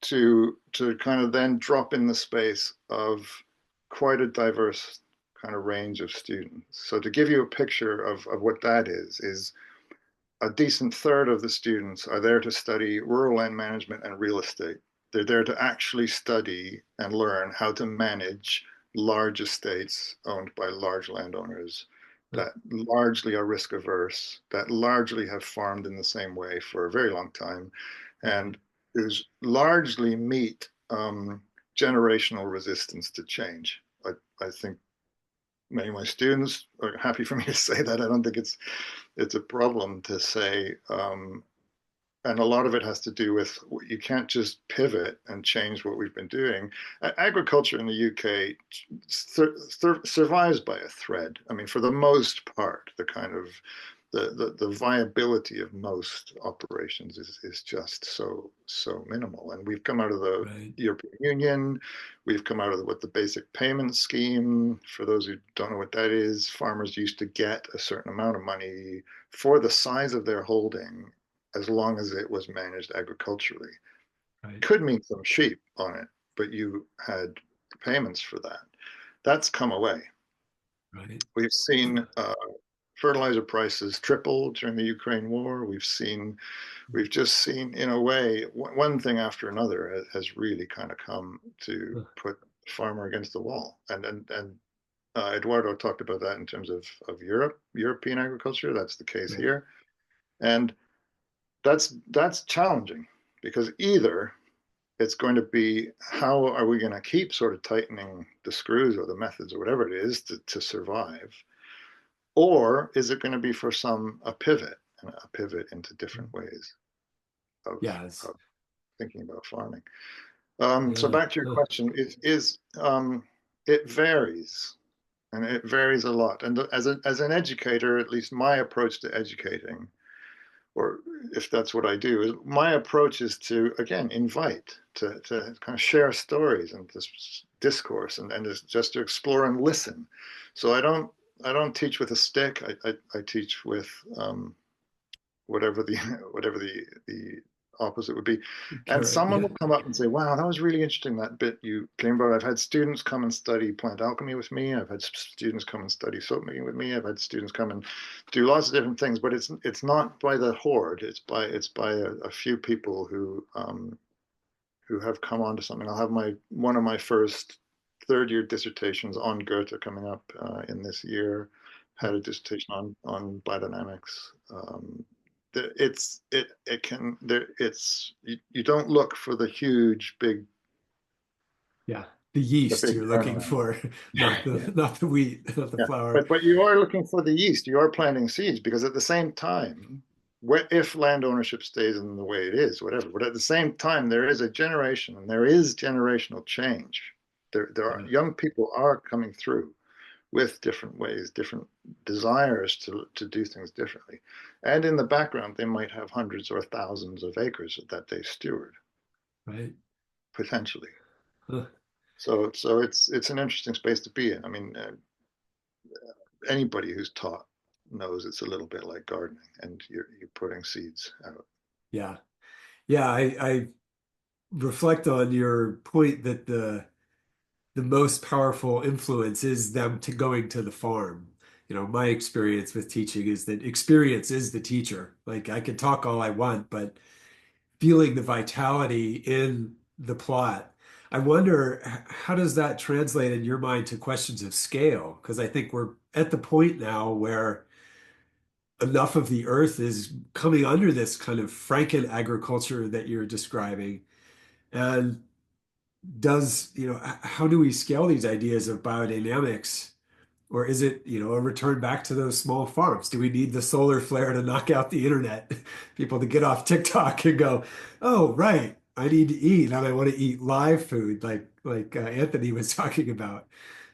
to kind of then drop in the space of quite a diverse kind of range of students. So to give you a picture of what that is a decent third of the students are there to study rural land management and real estate. They're there to actually study and learn how to manage large estates owned by large landowners that largely are risk averse, that largely have farmed in the same way for a very long time, and who's largely meet generational resistance to change. I think many of my students are happy for me to say that. I don't think it's a problem to say, and a lot of it has to do with you can't just pivot and change what we've been doing. Agriculture in the UK survives by a thread. I mean, for the most part, the kind of the viability of most operations is just so minimal. And we've come out of the Right. European Union, we've come out of what the basic payment scheme. For those who don't know what that is, farmers used to get a certain amount of money for the size of their holding as long as it was managed agriculturally. Right. Could mean some sheep on it, but you had payments for that. That's come away. Right. We've seen fertilizer prices tripled during the Ukraine war. We've just seen, in a way, one thing after another has really kind of come to put the farmer against the wall. And Eduardo talked about that in terms of European agriculture. That's the case Right. here. And that's challenging because either it's going to be how are we going to keep sort of tightening the screws or the methods or whatever it is to survive, or is it going to be for some a pivot into different ways of, Yes. of thinking about farming. So Yeah. back to your question, it varies, and it varies a lot. And as an educator, at least my approach to educating, or if that's what I do, is my approach is to again invite to kind of share stories and this discourse and just to explore and listen. So I don't teach with a stick. I teach with whatever the whatever the opposite would be. And Correct. someone Yeah. will come up and say, "Wow, that was really interesting, that bit you came about." I've had students come and study plant alchemy with me. I've had students come and study soap making with me. I've had students come and do lots of different things. But it's not by the horde. It's by a few people who have come onto something. I'll have my one of my first third year dissertations on Goethe coming up in this year. Had a dissertation on biodynamics. It can there it's you don't look for the huge Yeah. The the yeast big you're looking turnaround. for, not Yeah, the wheat, not the yeah. flour. But you are looking for the yeast. You are planting seeds because at the same time, if land ownership stays in the way it is, whatever. But at the same time, there is a generation and there is generational change. There are Yeah. young people are coming through with different ways, different desires to do things differently. And in the background, they might have hundreds or thousands of acres that they steward Right. potentially. Huh. So it's an interesting space to be in. I mean, anybody who's taught knows it's a little bit like gardening, and you're putting seeds out. Yeah. Yeah. I reflect on your point that the most powerful influence is them to going to the farm. My experience with teaching is that experience is the teacher. Like I can talk all I want, but feeling the vitality in the plot. I wonder how does that translate in your mind to questions of scale? Because I think we're at the point now where enough of the earth is coming under this kind of Franken agriculture that you're describing. And how do we scale these ideas of biodynamics? Or is it, a return back to those small farms? Do we need the solar flare to knock out the internet? People to get off TikTok and go, oh, right, I need to eat and I want to eat live food like Anthony was talking about.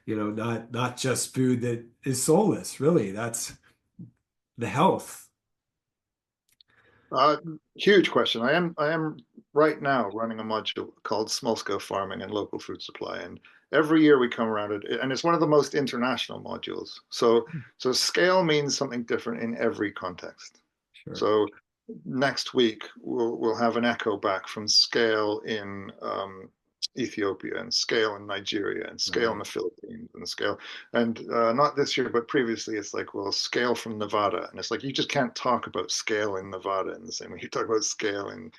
Not just food that is soulless, really. That's the health. Uh, Huge question. I am right now running a module called Small Scale Farming and Local Food Supply, and every year we come around it, and it's one of the most international modules. So scale means something different in every context. Sure. So next week we'll have an echo back from scale in Ethiopia and scale in Nigeria and scale in Right. the Philippines and scale and not this year but previously it's like well scale from Nevada and it's like you just can't talk about scale in Nevada in the same way you talk about scale in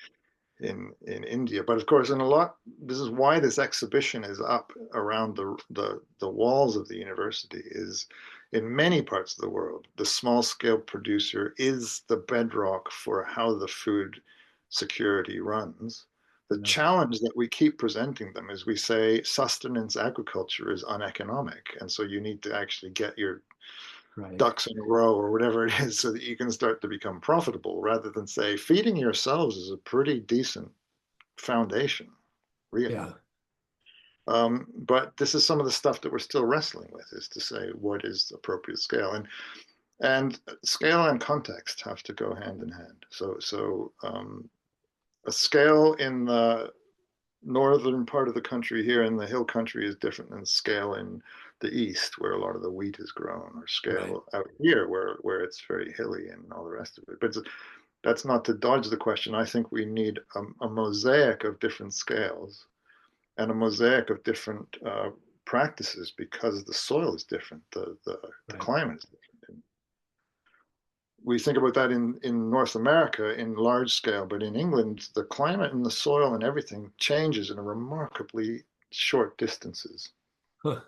India. But of course, in a lot, this is why this exhibition is up around the walls of the university. Is in many parts of the world, the small scale producer is the bedrock for how the food security runs. The Yeah. challenge that we keep presenting them is we say sustenance agriculture is uneconomic, and so you need to actually get your Right. ducks in a row or whatever it is so that you can start to become profitable rather than say feeding yourselves is a pretty decent foundation, really. Yeah. But this is some of the stuff that we're still wrestling with is to say what is the appropriate scale and scale and context have to go hand in hand. So a scale in the northern part of the country here in the hill country is different than scale in the east where a lot of the wheat is grown or Right. scale out here where it's very hilly and all the rest of it. But that's not to dodge the question. I think we need a mosaic of different scales and a mosaic of different practices because the soil is different, the Right. climate is different. we think about that in North America in large scale, but in England, the climate and the soil and everything changes in a remarkably short distances. Huh.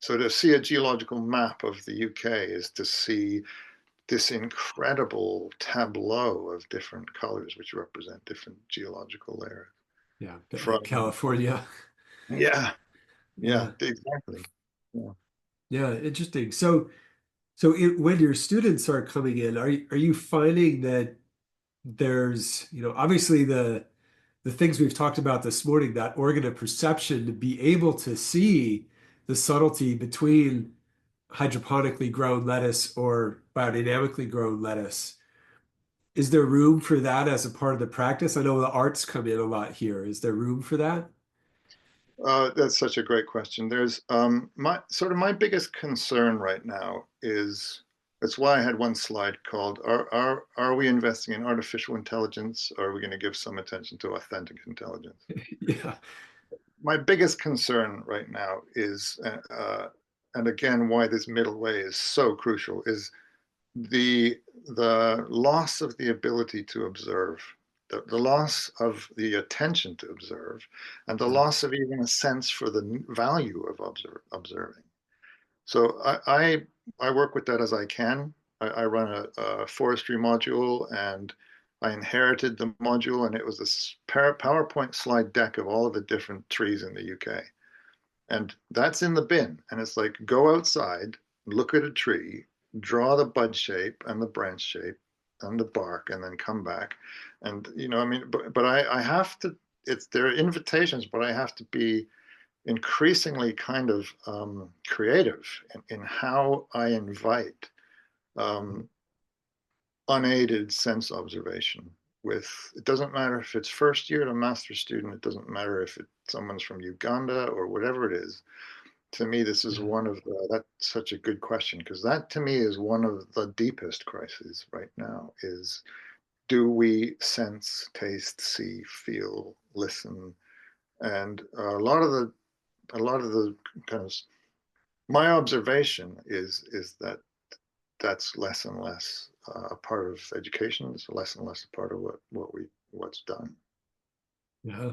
So to see a geological map of the UK is to see this incredible tableau of different colors, which represent different geological layers. Yeah, a bit like From California. yeah, yeah, Yeah, exactly. Yeah. yeah, interesting. When your students are coming in, are you finding that there's, obviously the things we've talked about this morning, that organ of perception, to be able to see the subtlety between hydroponically grown lettuce or biodynamically grown lettuce. Is there room for that as a part of the practice? I know the arts come in a lot here. Is there room for that? That's such a great question. There's my biggest concern right now is that's why I had one slide called are we investing in artificial intelligence or are we going to give some attention to authentic intelligence? Yeah. My biggest concern right now is and again why this middle way is so crucial is the the loss of the ability to observe, the loss of the attention to observe, and the Yeah. loss of even a sense for the value of observing. So I work with that as I can. I run a forestry module, and I inherited the module, and it was this PowerPoint slide deck of all of the different trees in the UK. And that's in the bin. And it's like, go outside, look at a tree, draw the bud shape and the branch shape and the bark, and then come back. And, I mean, but I have to, there are invitations, but I have to be increasingly kind of creative in how I invite um, unaided sense observation with, it doesn't matter if it's first year to master student, it doesn't matter if someone's from Uganda or whatever it is. To me, this is Yeah. one of that's such a good question because that to me is one of the deepest crises right now is do we sense, taste, see, feel, listen? And a lot of the kind of my observation is that that's less and less a part of education. It's less and less a part of what's done. Yeah.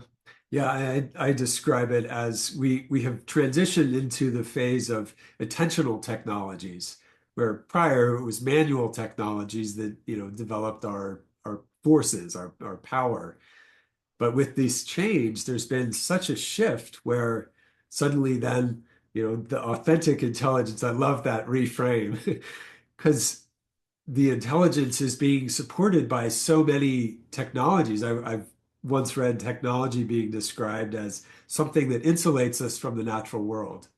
Yeah, I describe it as we have transitioned into the phase of attentional technologies, where prior it was manual technologies that, developed our forces, our power. But with this change, there's been such a shift where suddenly then, the authentic intelligence, I love that reframe, because the intelligence is being supported by so many technologies. I've once read technology being described as something that insulates us from the natural world,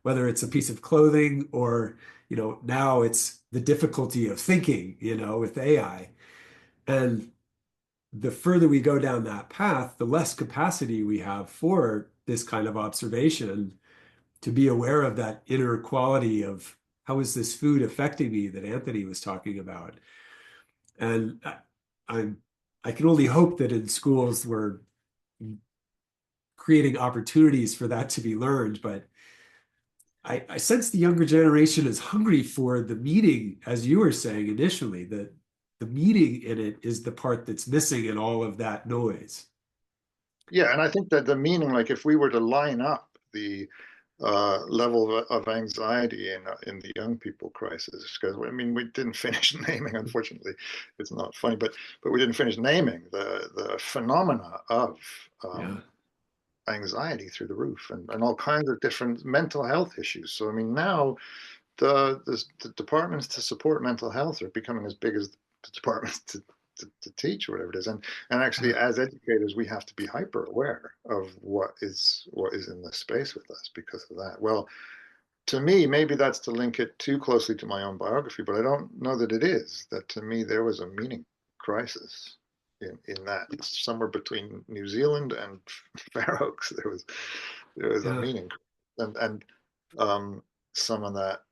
whether it's a piece of clothing or, now it's the difficulty of thinking, with AI. And the further we go down that path, the less capacity we have for this kind of observation to be aware of that inner quality of how is this food affecting me that Anthony was talking about. And I'm I can only hope that in schools we're creating opportunities for that to be learned. But I sense the younger generation is hungry for the meaning, as you were saying initially, that the meaning in it is the part that's missing in all of that noise. Yeah, and I think that the meaning, like if we were to line up the level of anxiety in the young people crisis, because I mean we didn't finish naming, unfortunately, it's not funny, but we didn't finish naming the phenomena of Yeah. anxiety through the roof and all kinds of different mental health issues. So I mean now the departments to support mental health are becoming as big as the departments to teach or whatever it is. And actually, as educators, we have to be hyper aware of what is in the space with us because of that. Well, to me, maybe that's to link it too closely to my own biography, but I don't know that it is. That to me, there was a meaning crisis in that somewhere between New Zealand and Fair Oaks, there was a Yeah. meaning, and some of that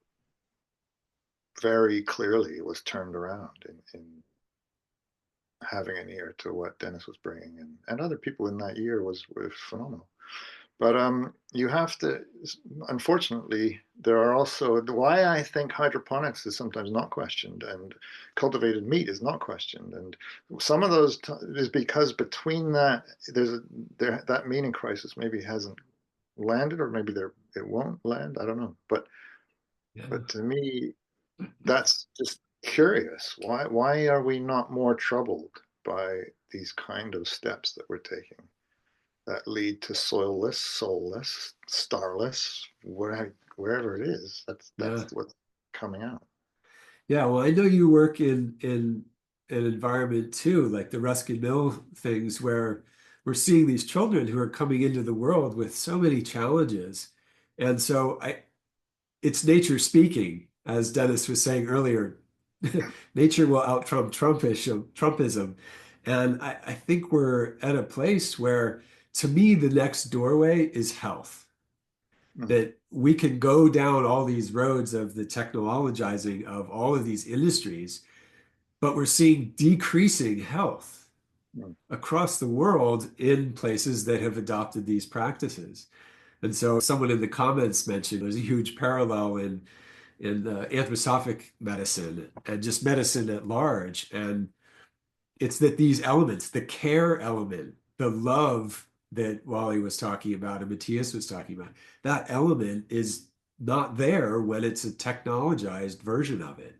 very clearly was turned around in having an ear to what Dennis was bringing, and other people in that year was phenomenal. But you have to, unfortunately, there are also why I think hydroponics is sometimes not questioned and cultivated meat is not questioned. And some of those is because between that, that meaning crisis maybe hasn't landed, or maybe it won't land. I don't know. Yeah. But to me, that's just curious. Why are we not more troubled by these kind of steps that we're taking that lead to soilless, soulless, starless, wherever it is? That's Yeah. what's coming out. Yeah. Well, I know you work in an environment too, like the Ruskin Mill things, where we're seeing these children who are coming into the world with so many challenges. And so it's nature speaking, as Dennis was saying earlier. Nature will out Trumpism. And I think we're at a place where, to me, the next doorway is health. Mm, That we can go down all these roads of the technologizing of all of these industries, but we're seeing decreasing health mm, across the world in places that have adopted these practices. And so someone in the comments mentioned there's a huge parallel in anthroposophic medicine and just medicine at large. And it's that these elements, the care element, the love that Wally was talking about and Matthias was talking about, that element is not there when it's a technologized version of it.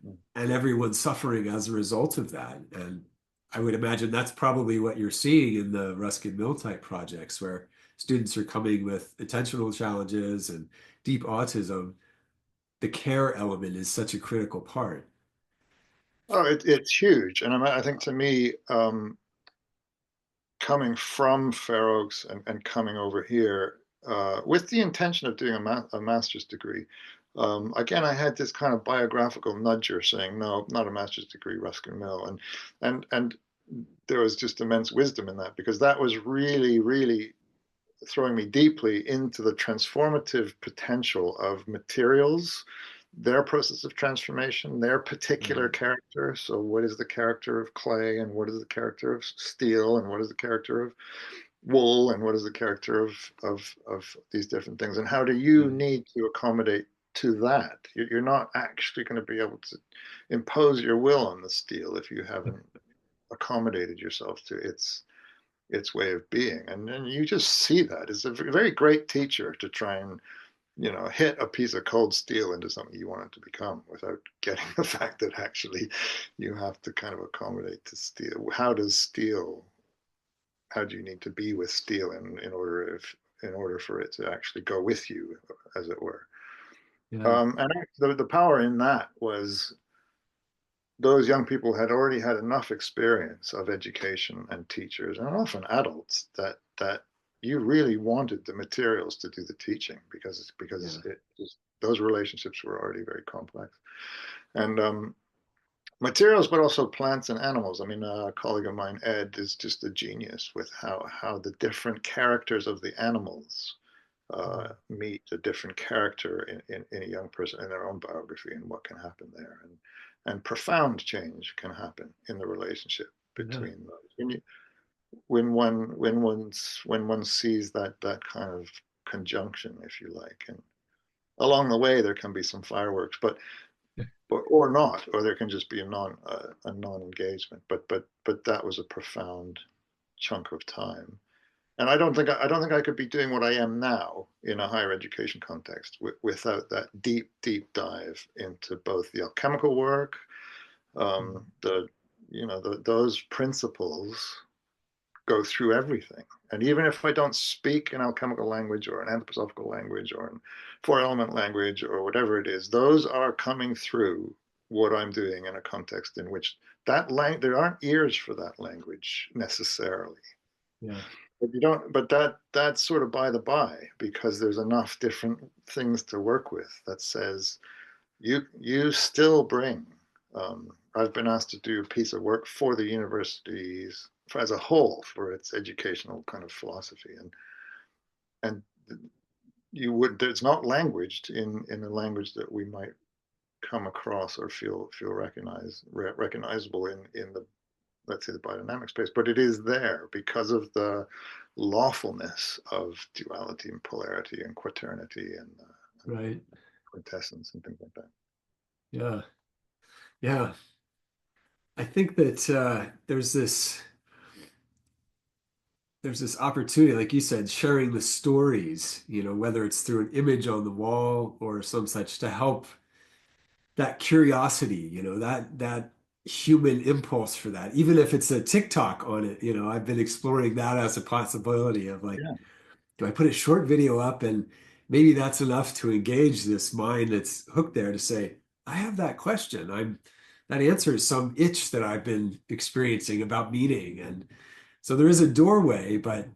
mm. And everyone's suffering as a result of that. And I would imagine that's probably what you're seeing in the Ruskin Mill type projects where students are coming with attentional challenges and deep autism. The care element is such a critical part. Oh, it's huge, and I think to me, coming from Fair Oaks and coming over here with the intention of doing a master's degree. Again, I had this kind of biographical nudger saying, no, not a master's degree, Ruskin Mill. And there was just immense wisdom in that because that was really, really throwing me deeply into the transformative potential of materials, their process of transformation, their particular Mm. character. So, what is the character of clay, and what is the character of steel, and what is the character of wool, and what is the character of these different things, and how do you Yeah. need to accommodate to that? You're not actually going to be able to impose your will on the steel if you haven't accommodated yourself to its way of being. And then you just see that as a very great teacher to try and, hit a piece of cold steel into something you want it to become without getting the fact that actually you have to kind of accommodate to steel. How do you need to be with steel in order for it to actually go with you, as it were? Yeah. And the power in that was those young people had already had enough experience of education and teachers, and often adults, that you really wanted the materials to do the teaching because Yeah. those relationships were already very complex. And materials, but also plants and animals. I mean, a colleague of mine, Ed, is just a genius with how the different characters of the animals meet a different character in a young person in their own biography and what can happen there. And profound change can happen in the relationship Yeah. between those. When one sees that kind of conjunction, if you like, and along the way there can be some fireworks, but or not, or there can just be a non engagement. But that was a profound chunk of time. And I don't think I could be doing what I am now in a higher education context without that deep dive into both the alchemical work, Mm. the those principles go through everything. And even if I don't speak an alchemical language or an anthroposophical language or an four element language or whatever it is, those are coming through what I'm doing in a context in which there aren't ears for that language necessarily. Yeah. But you don't, but that's sort of by the by because there's enough different things to work with that says you still bring. I've been asked to do a piece of work for the universities as a whole for its educational kind of philosophy, and there's not languaged in a language that we might come across or feel recognizable in the let's say, the biodynamic space, but it is there because of the lawfulness of duality and polarity and quaternity and Right. quintessence and things like that. Yeah. Yeah. I think that there's this opportunity, like you said, sharing the stories, whether it's through an image on the wall or some such, to help that curiosity, that human impulse for that. Even if it's a TikTok on it, I've been exploring that as a possibility of like, Yeah. do I put a short video up and maybe that's enough to engage this mind that's hooked there to say, I have that question. That answers some itch that I've been experiencing about meaning. And so there is a doorway, but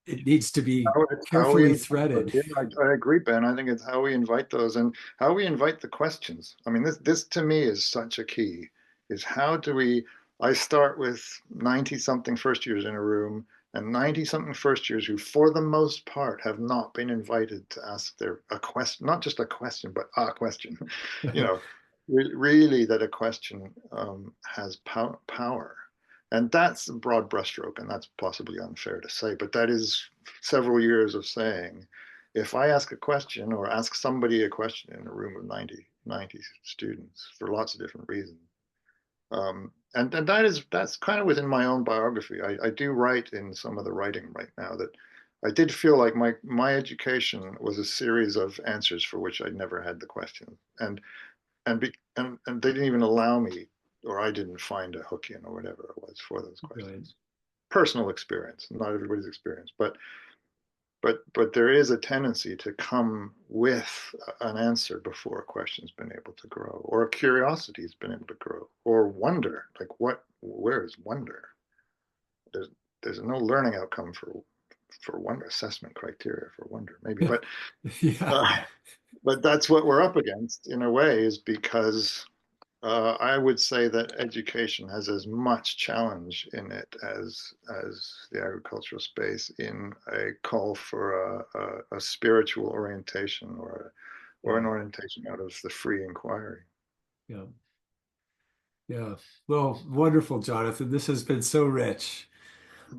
it needs to be It's how we carefully invite those. threaded. Yeah, I agree, Ben. I think it's how we invite those and how we invite the questions. I mean, this to me is such a key, is how do we, I start with 90 something first years in a room and 90 something first years who, for the most part, have not been invited to ask their a question, not just a question, but a question. You know, really that a question has power. And that's a broad brushstroke, and that's possibly unfair to say, but that is several years of saying, if I ask a question or ask somebody a question in a room of 90 students for lots of different reasons, and that's kind of within my own biography. I do write in some of the writing right now that I did feel like my education was a series of answers for which I'd never had the question, and they didn't even allow me, or I didn't find a hook in or whatever it was for those Right. questions. Personal experience, not everybody's experience, but there is a tendency to come with an answer before a question's been able to grow, or a curiosity has been able to grow, or wonder. Like where is wonder? There's there's no learning outcome for wonder, assessment criteria for wonder, maybe, Yeah. uh, but that's what we're up against in a way, is because I would say that education has as much challenge in it as the agricultural space, in a call for a spiritual orientation, or Yeah. an orientation out of the free inquiry. Yeah. Yeah. Well, wonderful, Jonathan. This has been so rich.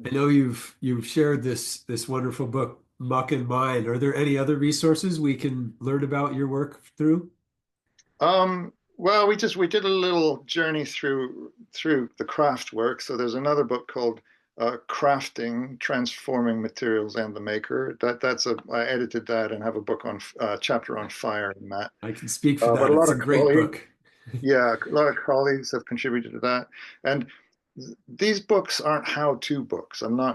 I know you've shared this wonderful book, Muck and Mind. Are there any other resources we can learn about your work through? Well, we did a little journey through the craft work. So there's another book called Crafting, Transforming Materials and the Maker. I edited that and have a book on chapter on fire in that. I can speak for But that. a lot It's a of great colleagues, book. yeah, a lot of colleagues have contributed to that. And these books aren't how-to books. I'm not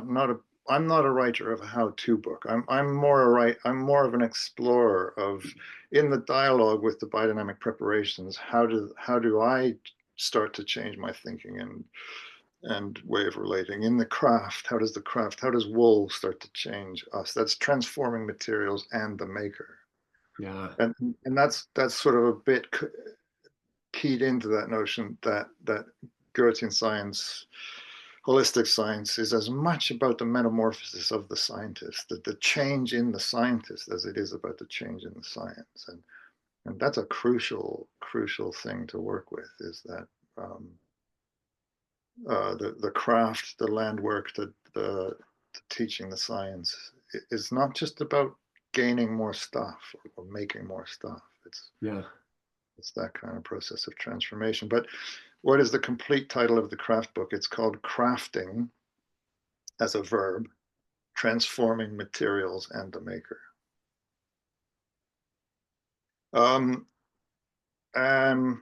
a writer of a how-to book. I'm more of an explorer of, in the dialogue with the biodynamic preparations, how do I start to change my thinking and way of relating? In the craft, how does wool start to change us? That's transforming materials and the maker. Yeah. And that's sort of a bit keyed into that notion that Goethean science, holistic science, is as much about the metamorphosis of the scientist, the change in the scientist, as it is about the change in the science. And that's a crucial thing to work with, is that the craft, the land work, the teaching the science is not just about gaining more stuff or making more stuff. Yeah. It's that kind of process of transformation. But what is the complete title of the craft book? It's called Crafting, as a verb, Transforming Materials and the Maker. Um, um,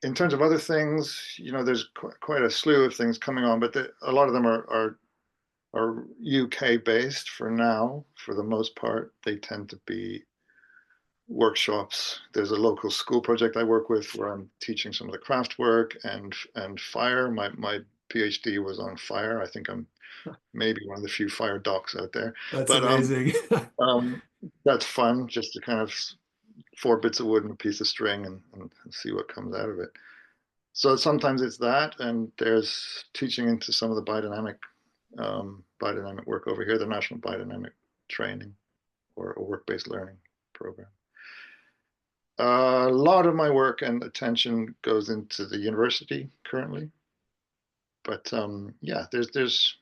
in terms of other things, there's quite a slew of things coming on, but a lot of them are UK based for now. For the most part, they tend to be workshops. There's a local school project I work with where I'm teaching some of the craft work and fire. My PhD was on fire. I think I'm maybe one of the few fire docs out there. That's But amazing. um, that's fun, just to kind of 4 bits of wood and a piece of string and see what comes out of it. So sometimes it's that, and there's teaching into some of the biodynamic work over here, the National Biodynamic Training or Work-Based Learning Program. A lot of my work and attention goes into the university currently. But yeah, there's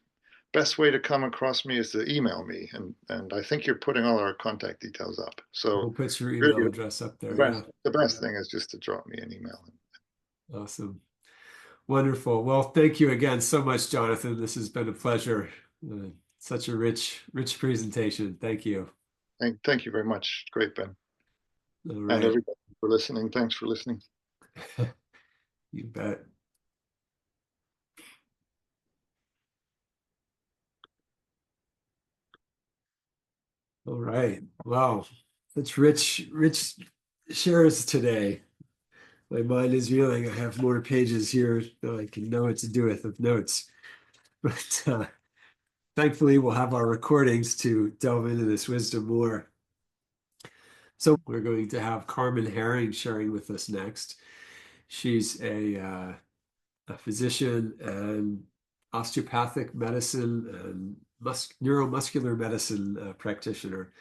best way to come across me is to email me, and I think you're putting all our contact details up. We'll So put your email really, address up the there. Yeah. best thing is just to drop me an email. Awesome. Wonderful. Well, thank you again so much, Jonathan. This has been a pleasure. Such a rich presentation. Thank you. Thank you very much. Great, Ben. All And right. everybody for listening. Thanks for listening. You bet. All right. Wow. Such rich shares today. My mind is reeling. I have more pages here that I can know what to do with notes. But thankfully, we'll have our recordings to delve into this wisdom more. So we're going to have Carmen Herring sharing with us next. She's a physician and osteopathic medicine and neuromuscular medicine practitioner.